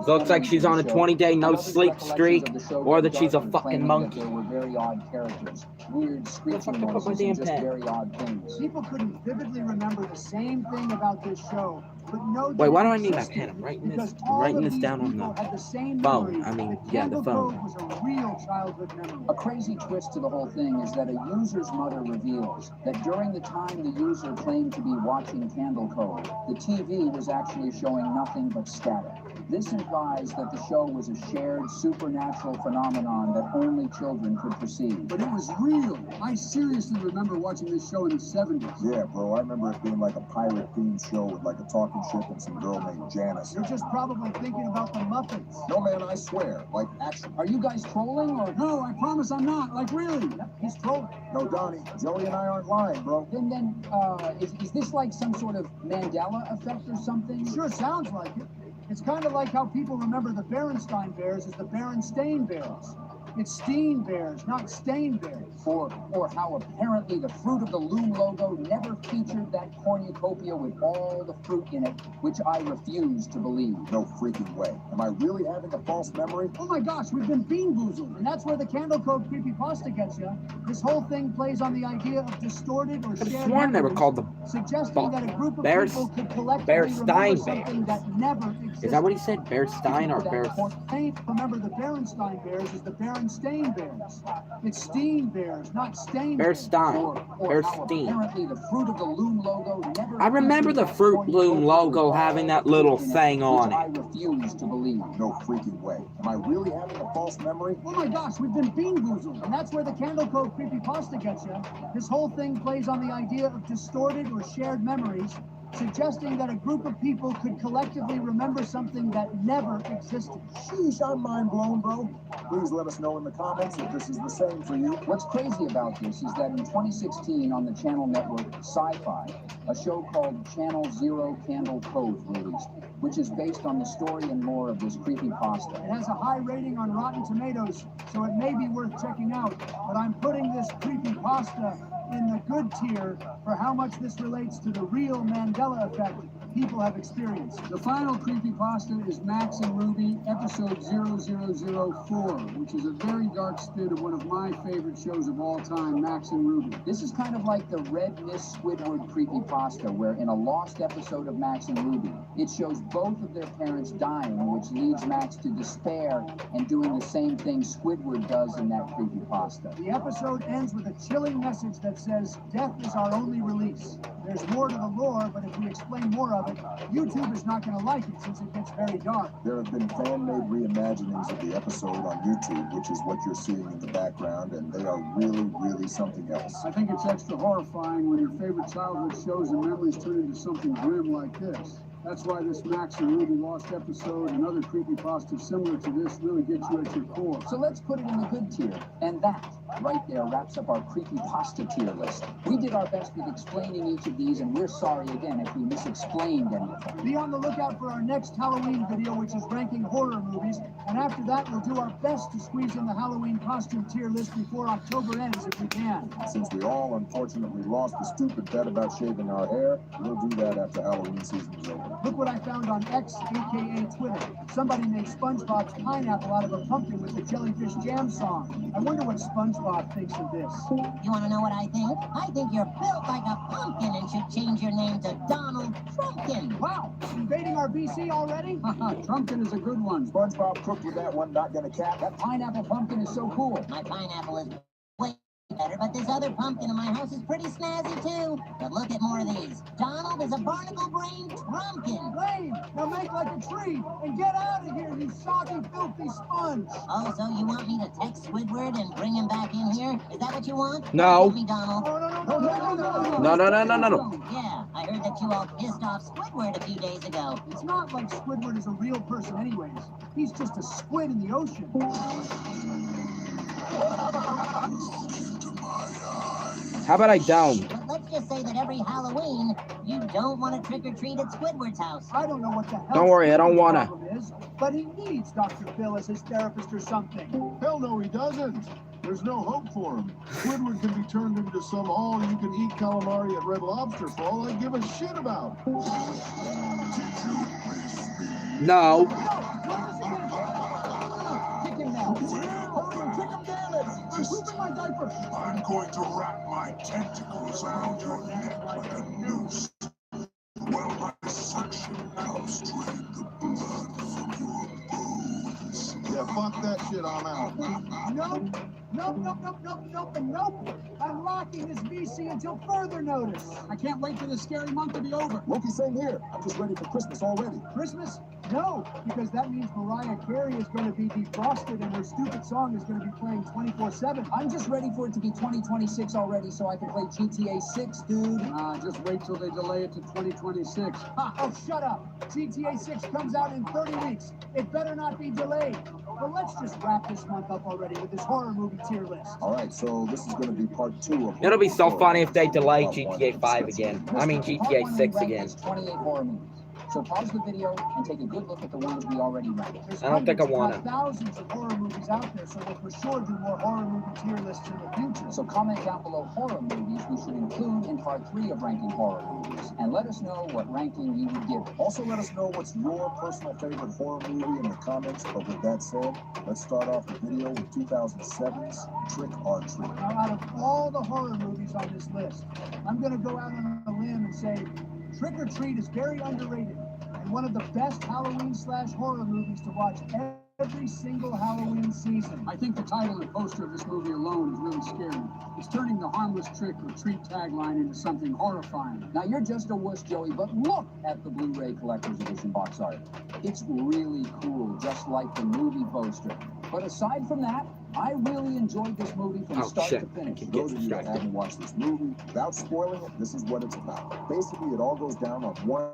Looks like she's on a 20-day no-sleep streak, or that she's a fucking monkey. There were very odd characters, weird screeching fuck to put my noises, damn and just pen? very odd things. People couldn't vividly remember the same thing about this show, but no. Wait, why do I need my pen? I'm writing this down on the had the same phone. memory I mean, that yeah, the Candle phone. Cove was a real childhood memory. A crazy twist to the whole thing is that a user's mother reveals that during the time the user claimed to be watching Candle Cove, the TV was actually showing nothing but static. This implies that the show was a shared supernatural phenomenon that only children could perceive. But it was real. I seriously remember watching this show in the 70s. Yeah, bro, I remember it being like a pirate-themed show with like a talking ship and some girl named Janice. You're just probably thinking about the Muppets. No, man, I swear, like, actually. Are you guys trolling or? No, I promise I'm not. Like, really. He's trolling. No, Donnie, Joey and I aren't lying, bro. Then, is this like some sort of Mandela effect or something? Sure sounds like it. It's kind of like how people remember the Berenstain Bears as the Berenstain Bears. It's Steen Bears, not Stain Bears. Or how apparently the Fruit of the Loom logo never featured that cornucopia with all the fruit in it, which I refuse to believe. No freaking way. Am I really having a false memory? Oh my gosh, we've been bean-boozled. And that's where the Candle Cove creepypasta gets you. This whole thing plays on the idea of distorted or I shared sworn they were memories, called the suggesting that a group of Bears- people could collectively Berenstain remember something Bears. that never existed. Is that what he said? Berenstain or Bears? Remember the Berenstain Bears as the Berenstain Bears. It's Steen Bears, not Stain Bears. Berenstain. Or how Berenstain. apparently the Fruit of the Loom logo never I remember featured the that Fruit Loom cornucopia logo with having all that the little fruit in thing on which I it. refuse to believe. No freaking way. Am I really having a false memory? Oh my gosh, we've been bean-boozled. And that's where the Candle Cove creepypasta gets you. This whole thing plays on the idea of distorted or shared memories, suggesting that a group of people could collectively remember something that never existed. Sheesh, I'm mind blown, bro. Please let us know in the comments if this is the same for you. What's crazy about this is that in 2016 on the channel network Sci-Fi, a show called Channel Zero Candle Cove released, which is based on the story and lore of this creepypasta. It has a high rating on Rotten Tomatoes, so it may be worth checking out. But I'm putting this creepypasta in the good tier for how much this relates to the real Mandela effect people have experienced. The final creepypasta is Max and Ruby, episode 0004, which is a very dark spin of one of my favorite shows of all time, Max and Ruby. This is kind of like the Red Miss Squidward creepypasta, where in a lost episode of Max and Ruby, it shows both of their parents dying, which leads Max to despair and doing the same thing Squidward does in that creepypasta. The episode ends with a chilling message that says, "Death is our only release." There's more to the lore, but if we explain more of it, YouTube is not going to like it since it gets very dark. There have been fan-made reimaginings of the episode on YouTube, which is what you're seeing in the background, and they are really, really something else. I think it's extra horrifying when your favorite childhood shows and memories turn into something grim like this. That's why this Max and Ruby Lost episode and other creepypastas similar to this really get you at your core. So let's put it in the good tier, and that right there wraps up our creepypasta tier list. We did our best with explaining each of these, and we're sorry again if we misexplained anything. Be on the lookout for our next Halloween video, which is ranking horror movies. And after that, we'll do our best to squeeze in the Halloween costume tier list before October ends if we can. Since we all unfortunately lost the stupid bet about shaving our hair, we'll do that after Halloween season is over. Look what I found on X, aka Twitter. Somebody made SpongeBob's pineapple out of a pumpkin with the Jellyfish Jam song. I wonder what SpongeBob thinks of this. You want to know what I think? I think you're built like a pumpkin and should change your name to Donald Trumpkin. Wow, invading our BC already? Haha, Trumpkin is a good one. SpongeBob cooked with that one, not gonna cap. That pineapple pumpkin is so cool. My pineapple is way better, but this other pumpkin in my house is pretty snazzy too. But look at more of these. Donald is a barnacle-brained Trumpkin. Lame! Now make like a tree and get out of here, you soggy, filthy sponge! Oh, so you want me to text Squidward and bring him back in here? Is that what you want? No. Tell me, Donald. No. Yeah, I heard that you all pissed off Squidward a few days ago. It's not like Squidward is a real person anyways. He's just a squid in the ocean. How about I don't? But let's just say that every Halloween, you don't want to trick-or-treat at Squidward's house. I don't know what the hell Don't worry, I don't Squidward's wanna. problem is, but he needs Dr. Phil as his therapist or something. Hell no, he doesn't. There's no hope for him. Squidward can be turned into some all-you-can-eat calamari at Red Lobster for all I give a shit about. No. Kick him now. Hurry, kick him, damn it. Poop in my diaper. I'm going to wrap my tentacles around your neck like a noose, while my suction cups drain the blood from your bones. Yeah, fuck that shit, I'm out. Nope. I'm locking this VC until further notice. I can't wait for this scary month to be over. Loki, same here. I'm just ready for Christmas already. Christmas? No, because that means Mariah Carey is going to be defrosted and her stupid song is going to be playing 24/7. I'm just ready for it to be 2026 already so I can play GTA 6, dude. Just wait till they delay it to 2026. Oh, shut up. GTA 6 comes out in 30 weeks. It better not be delayed. Well, let's just wrap this month up already with this horror movie tier list. All right, so this is going to be part 2 of... It'll be so funny if they delay GTA 5 again. I mean GTA 6 again. 28 horror movies. So pause the video and take a good look at the ones we already ranked. I don't think I want to. Thousands of horror movies out there, so we'll for sure do more horror movie tier lists in the future. So comment down below horror movies we should include in part 3 of ranking horror movies. And let us know what ranking you would give it. Also, let us know what's your personal favorite horror movie in the comments. But with that said, let's start off the video with 2007's Trick or Treat. Now, out of all the horror movies on this list, I'm going to go out on a limb and say Trick or Treat is very underrated and one of the best Halloween/horror movies to watch every single Halloween season. I think the title and poster of this movie alone is really scary. It's turning the harmless trick or treat tagline into something horrifying. Now, you're just a wuss, Joey, but look at the Blu-ray Collector's Edition box art. It's really cool, just like the movie poster. But aside from that, I really enjoyed this movie from start to finish. For those of you that haven't watched this movie, without spoiling it, this is what it's about. Basically, it all goes down on one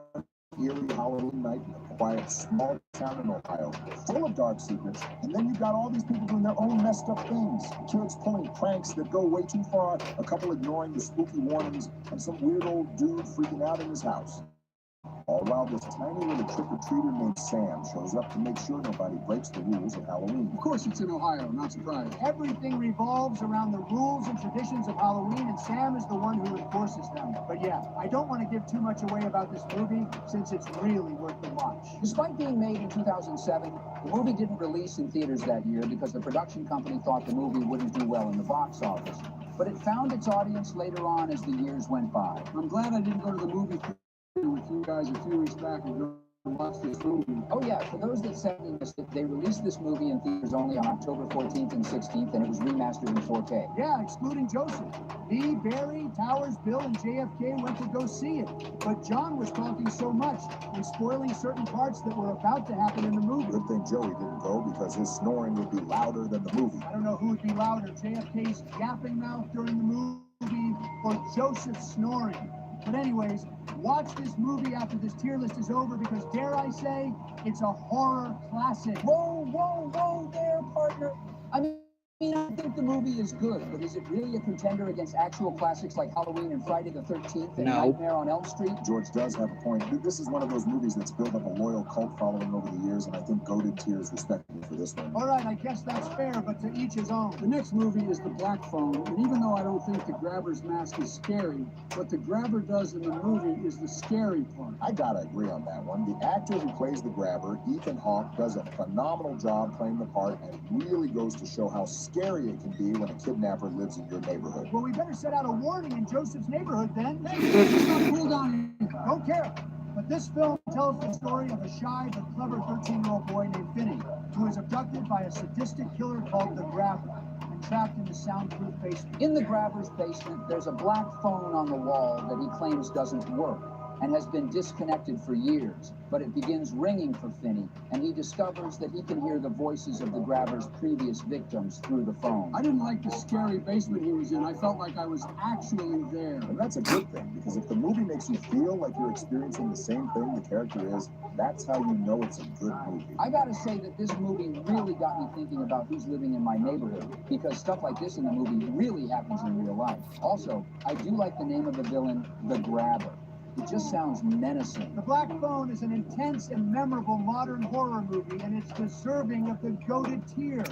eerie Halloween night in a quiet, small town in Ohio, full of dark secrets, and then you've got all these people doing their own messed up things. Kids pulling pranks that go way too far, a couple ignoring the spooky warnings, and some weird old dude freaking out in his house. All while this tiny little trick-or-treater named Sam shows up to make sure nobody breaks the rules of Halloween. Of course, it's in Ohio, not surprised. Everything revolves around the rules and traditions of Halloween, and Sam is the one who enforces them. But yeah, I don't want to give too much away about this movie, since it's really worth the watch. Despite being made in 2007, the movie didn't release in theaters that year because the production company thought the movie wouldn't do well in the box office. But it found its audience later on as the years went by. I'm glad I didn't go to the movie with you guys a few weeks back and go watch this movie. Oh yeah, for those that sadly missed it, they released this movie in theaters only on October 14th and 16th, and it was remastered in 4K. Yeah, excluding Joseph. Me, Barry, Towers, Bill, and JFK went to go see it. But John was talking so much and spoiling certain parts that were about to happen in the movie. Good thing Joey didn't go, because his snoring would be louder than the movie. I don't know who would be louder, JFK's yapping mouth during the movie or Joseph's snoring. But anyways, watch this movie after this tier list is over, because dare I say, it's a horror classic. Whoa there, partner. I mean, I think the movie is good, but is it really a contender against actual classics like Halloween and Friday the 13th and Nightmare on Elm Street? George does have a point. This is one of those movies that's built up a loyal cult following over the years, and I think goated tiers respect me for this one. All right, I guess that's fair, but to each his own. The next movie is The Black Phone, and even though I don't think the grabber's mask is scary, what the grabber does in the movie is the scary part. I gotta agree on that one. The actor who plays the grabber, Ethan Hawke, does a phenomenal job playing the part, and it really goes to show how scary it can be when a kidnapper lives in your neighborhood. Well, we better set out a warning in Joseph's neighborhood then. Hold on. Don't care. But this film tells the story of a shy but clever 13-year-old boy named Finney, who is abducted by a sadistic killer called the Grabber and trapped in the soundproof basement. In the grabber's basement, there's a black phone on the wall that he claims doesn't work and has been disconnected for years, but it begins ringing for Finney, and he discovers that he can hear the voices of the grabber's previous victims through the phone. I didn't like the scary basement he was in. I felt like I was actually there. And that's a good thing, because if the movie makes you feel like you're experiencing the same thing the character is, that's how you know it's a good movie. I gotta say that this movie really got me thinking about who's living in my neighborhood, because stuff like this in the movie really happens in real life. Also, I do like the name of the villain, the Grabber. It just sounds menacing. The Black Phone is an intense and memorable modern horror movie, and it's deserving of the goated tier.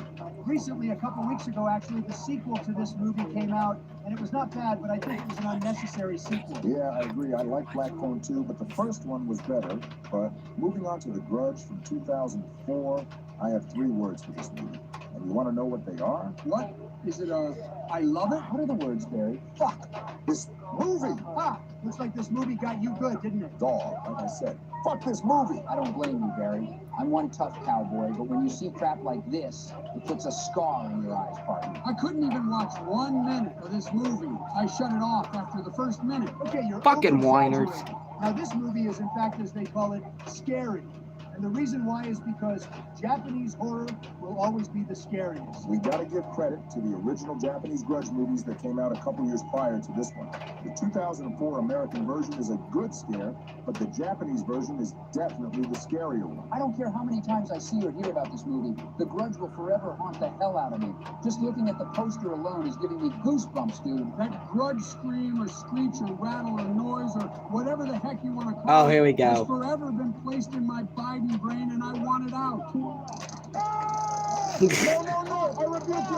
recently, a couple weeks ago, actually, the sequel to this movie came out, and it was not bad, but I think it was an unnecessary sequel. Yeah, I agree. I like Blackthorn too, but the first one was better. But moving on to The Grudge from 2004, I have 3 words for this movie. And you want to know what they are? What? Is it I love it? What are the words, Barry? Fuck this movie! Ah, looks like this movie got you good, didn't it? Dog, like I said, fuck this movie! I don't blame you, Barry. I'm one tough cowboy, but when you see crap like this, it puts a scar in your eyes, partner. I couldn't even watch 1 minute of this movie. I shut it off after the first minute. Okay, you're Fucking whiners. oversaturated. Now, this movie is, in fact, as they call it, scary. And the reason why is because Japanese horror will always be the scariest. We gotta give credit to the original Japanese Grudge movies that came out a couple years prior to this one. The 2004 American version is a good scare, but the Japanese version is definitely the scarier one. I don't care how many times I see or hear about this movie, The Grudge will forever haunt the hell out of me. Just looking at the poster alone is giving me goosebumps, dude. That grudge scream or screech or rattle or noise or whatever the heck you want to call it. Oh, here we go. Has forever been placed in my Biden brain and I want it out. No, I rebuke you,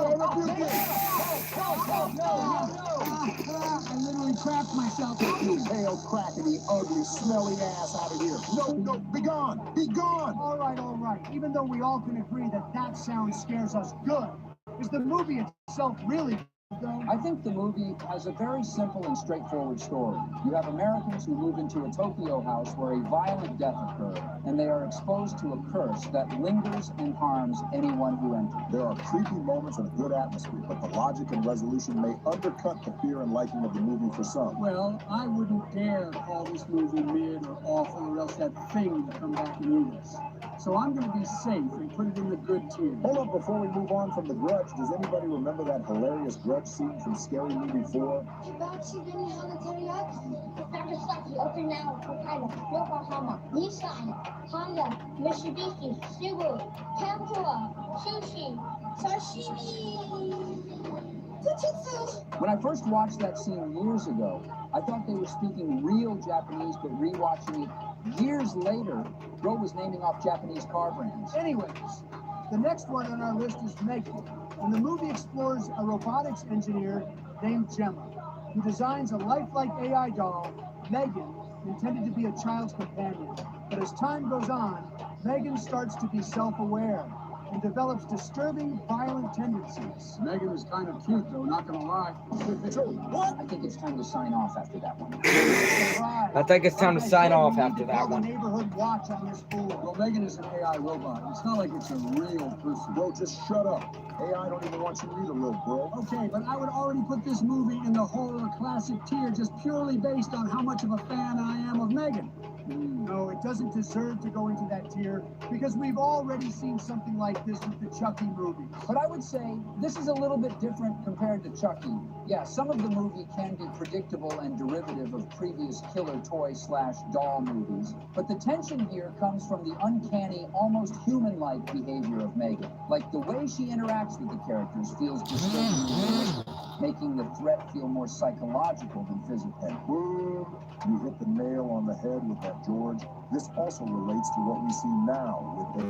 I literally crapped myself. You pale, crackety, ugly, smelly ass out of here. No, be gone, be gone! All right. Even though we all can agree that that sound scares us good, is the movie itself really good, though? I think the movie has a very simple and straightforward story. You have Americans who move into a Tokyo house where a violent death occurred, and they are exposed to a curse that lingers and harms anyone who enters. There are creepy moments and a good atmosphere, but the logic and resolution may undercut the fear and liking of the movie for some. Well, I wouldn't dare call this movie mid or awful or else that thing would come back and eat us. So I'm going to be safe and put it in the good tier. Hold up, before we move on from The Grudge, does anybody remember that hilarious Grudge scene from Scary Movie 4? Yokohama, Nissan, Honda, Mitsubishi, Subaru, Tempura, Sushi, Sashimi. When I first watched that scene years ago, I thought they were speaking real Japanese, but rewatching it years later, Bro was naming off Japanese car brands. Anyways, the next one on our list is Megan, and the movie explores a robotics engineer named Gemma, who designs a lifelike AI doll, Megan, intended to be a child's companion. But as time goes on, Megan starts to be self-aware and develops disturbing, violent tendencies. Megan is kind of cute, though, not gonna lie. What? I think it's time to sign off after that one. I think it's time to sign off after that one. Neighborhood watch on this fool. Well, Megan is an AI robot. It's not like it's a real person. Bro, just shut up. AI don't even want you either, little bro. Okay, but I would already put this movie in the horror classic tier just purely based on how much of a fan I am of Megan. No, it doesn't deserve to go into that tier because we've already seen something like this with the Chucky movie. But I would say this is a little bit different compared to Chucky. Yeah, some of the movie can be predictable and derivative of previous killer toy/doll movies, but the tension here comes from the uncanny, almost human-like behavior of Megan. Like the way she interacts with the characters feels disturbing, making the threat feel more psychological than physical. Boom! You hit the nail on the head with that, George. This also relates to what we see now with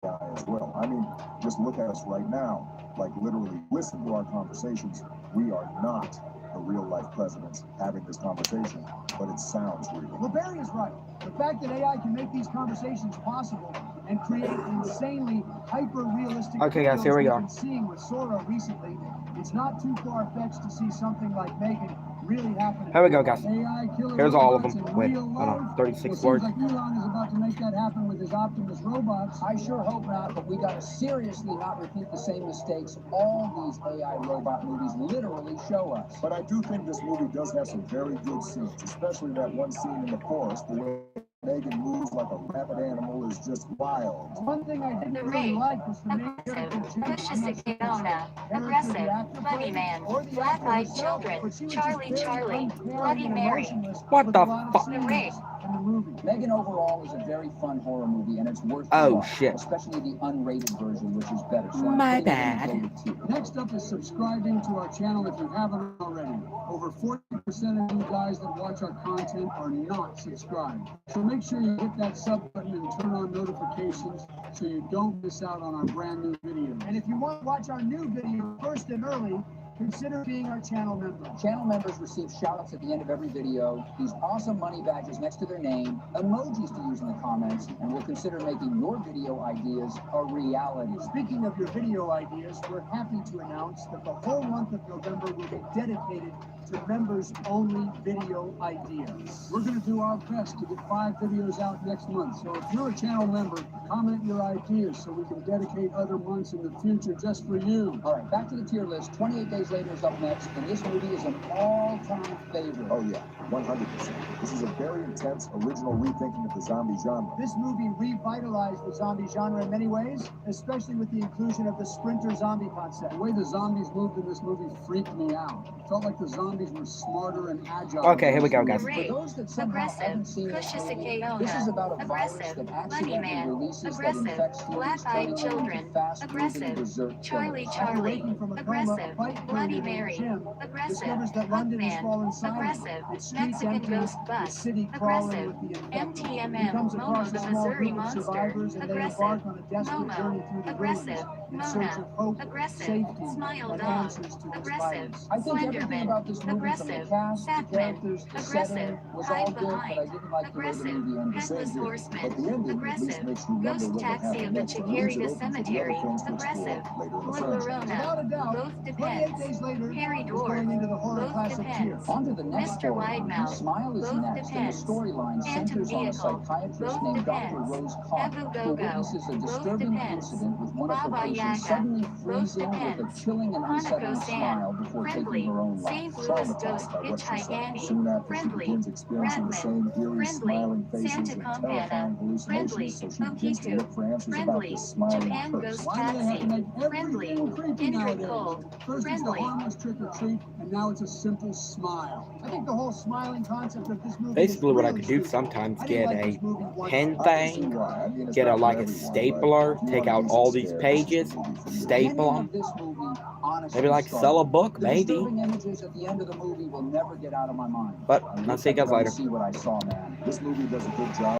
AI as well. I mean, just look at us right now. Like literally, listen to our conversations. We are not the real-life presidents having this conversation, but it sounds real. Well, Barry is right. The fact that AI can make these conversations possible and create insanely hyper-realistic Okay, guys, here we go. we've been seeing with Sora recently, it's not too far-fetched to see something like Megan really happening. Here we go, guys. AI killer Here's all of robots them. in Wait, real hold on. life? 36 Well, words. seems like Elon is about to make that happen with his Optimus robots. I sure hope not, but we gotta seriously not repeat the same mistakes all these AI robot movies literally show us. But I do think this movie does have some very good scenes, especially that one scene in the forest, the way Megan moves like a rabid animal is just wild. One thing I didn't The really rape, like was the main character, aggressive, Jenny. vicious I'm not sure if it's Akeona, the aggressive, character the actor bloody played man, or the actor black-eyed herself, children, but she was Charlie just very Charlie, uncaring Bloody and Mary. emotionless What with the a lot of fuck? The scenes. rape, in the movie. Megan overall is a very fun horror movie, and it's worth Oh, the watch, shit. especially the unrated version, which is better. So I'm My putting it in bad. the rated tier. Next up is subscribing to our channel if you haven't already. Over 40% of you guys that watch our content are not subscribed. So make sure you hit that sub button and turn on notifications so you don't miss out on our brand new videos. And if you want to watch our new video first and early, consider being our channel member. Channel members receive shout-outs at the end of every video, these awesome money badges next to their name, emojis to use in the comments, and we'll consider making your video ideas a reality. Speaking of your video ideas, we're happy to announce that the whole month of November will be dedicated to members-only video ideas. We're going to do our best to get 5 videos out next month. So if you're a channel member, comment your ideas so we can dedicate other months in the future just for you. All right, back to the tier list. 28 Days Later is up next, and this movie is an all-time favorite. Oh yeah, 100%. This is a very intense, original rethinking of the zombie genre. This movie revitalized the zombie genre in many ways, especially with the inclusion of the sprinter zombie concept. The way the zombies moved in this movie freaked me out. It felt like the zombies were smarter and agile. Okay, here we go, guys. For those that somehow Aggressive. haven't seen this Pushes a movie, KO. this is about a virus Aggressive. that Bunny accidentally Man. releases that Aggressive. infects humans, Black-eyed turning them into children. fast-moving Aggressive. berserk Charlie killers. After Charlie. waking from a coma, a Aggressive. fight Bloody named Mary. Jim Aggressive. discovers that London has Hookman. fallen silent. Aggressive. Its streets Mexican empty, ghost the bus. city crawling Aggressive. with the infected. He MTMM. comes Momo across the a small Missouri group of Monster. survivors, and they Aggressive. embark on a desperate Momo. journey through the Aggressive. ruins in Mona. search of hope, Aggressive. safety, Smile and Dog. answers to this Aggressive. virus. I think everything Slenderman. about this movie, from the Aggressive. cast, the Batman. characters, the Aggressive. setting, was all Hide good, but I behind. didn't like the way the Aggressive. movie ended. Headless But Horseman. the ending at least Aggressive. makes you wonder Ghost what would Taxi happen of the next, and Chicharita leaves it open for the other Cemetery. films to explore Aggressive. later in the Without franchise. a Lurona. doubt, Both 28 depends. days later, Harry is Dwarf. going into the horror Both classic tier. depends. On to the next Mr. storyline. Widemouth. Smile is Both next, and depends. the storyline Phantom centers on a Vehicle. psychiatrist Both named Dr. depends. Rose Cobb, Abu who Gogo. witnesses a Both disturbing depends. incident with one of her Baba patients Yaga. suddenly Both freezing with a depends. chilling and unsettling Hanako San. smile before Friendly. taking her own life. St. Louis Traumatized Ghost by what she Hitchhike saw. Annie. Soon after, she Friendly. begins experiencing the Ratman. same eerie, Friendly. smiling faces Santa and Campana. terrifying Friendly. hallucinations, so she begins to Okiku. look for answers about Friendly. this smiling Japan curse. Ghost Why do they have to Taxi. make Friendly. everything creepy Indrid nowadays? Cold. First it's the Friendly. harmless trick or treat, and now it's a simple smile. I think the whole smiling concept of this movie Basically, is what I really could do stupid. sometimes I didn't get like a this movie one pen bit. I can see thing, why. I mean, it's get not a for like a everyone, stapler, but if you take wanna out use all it these scared, pages, this is the movie for you. The staple ending them, of this movie honestly maybe like scarred sell a me. book, The maybe. disturbing images at the end of the movie will never get out of my mind. But I I'll wish see you I could guys later. unsee what I saw, man. This movie does a good job.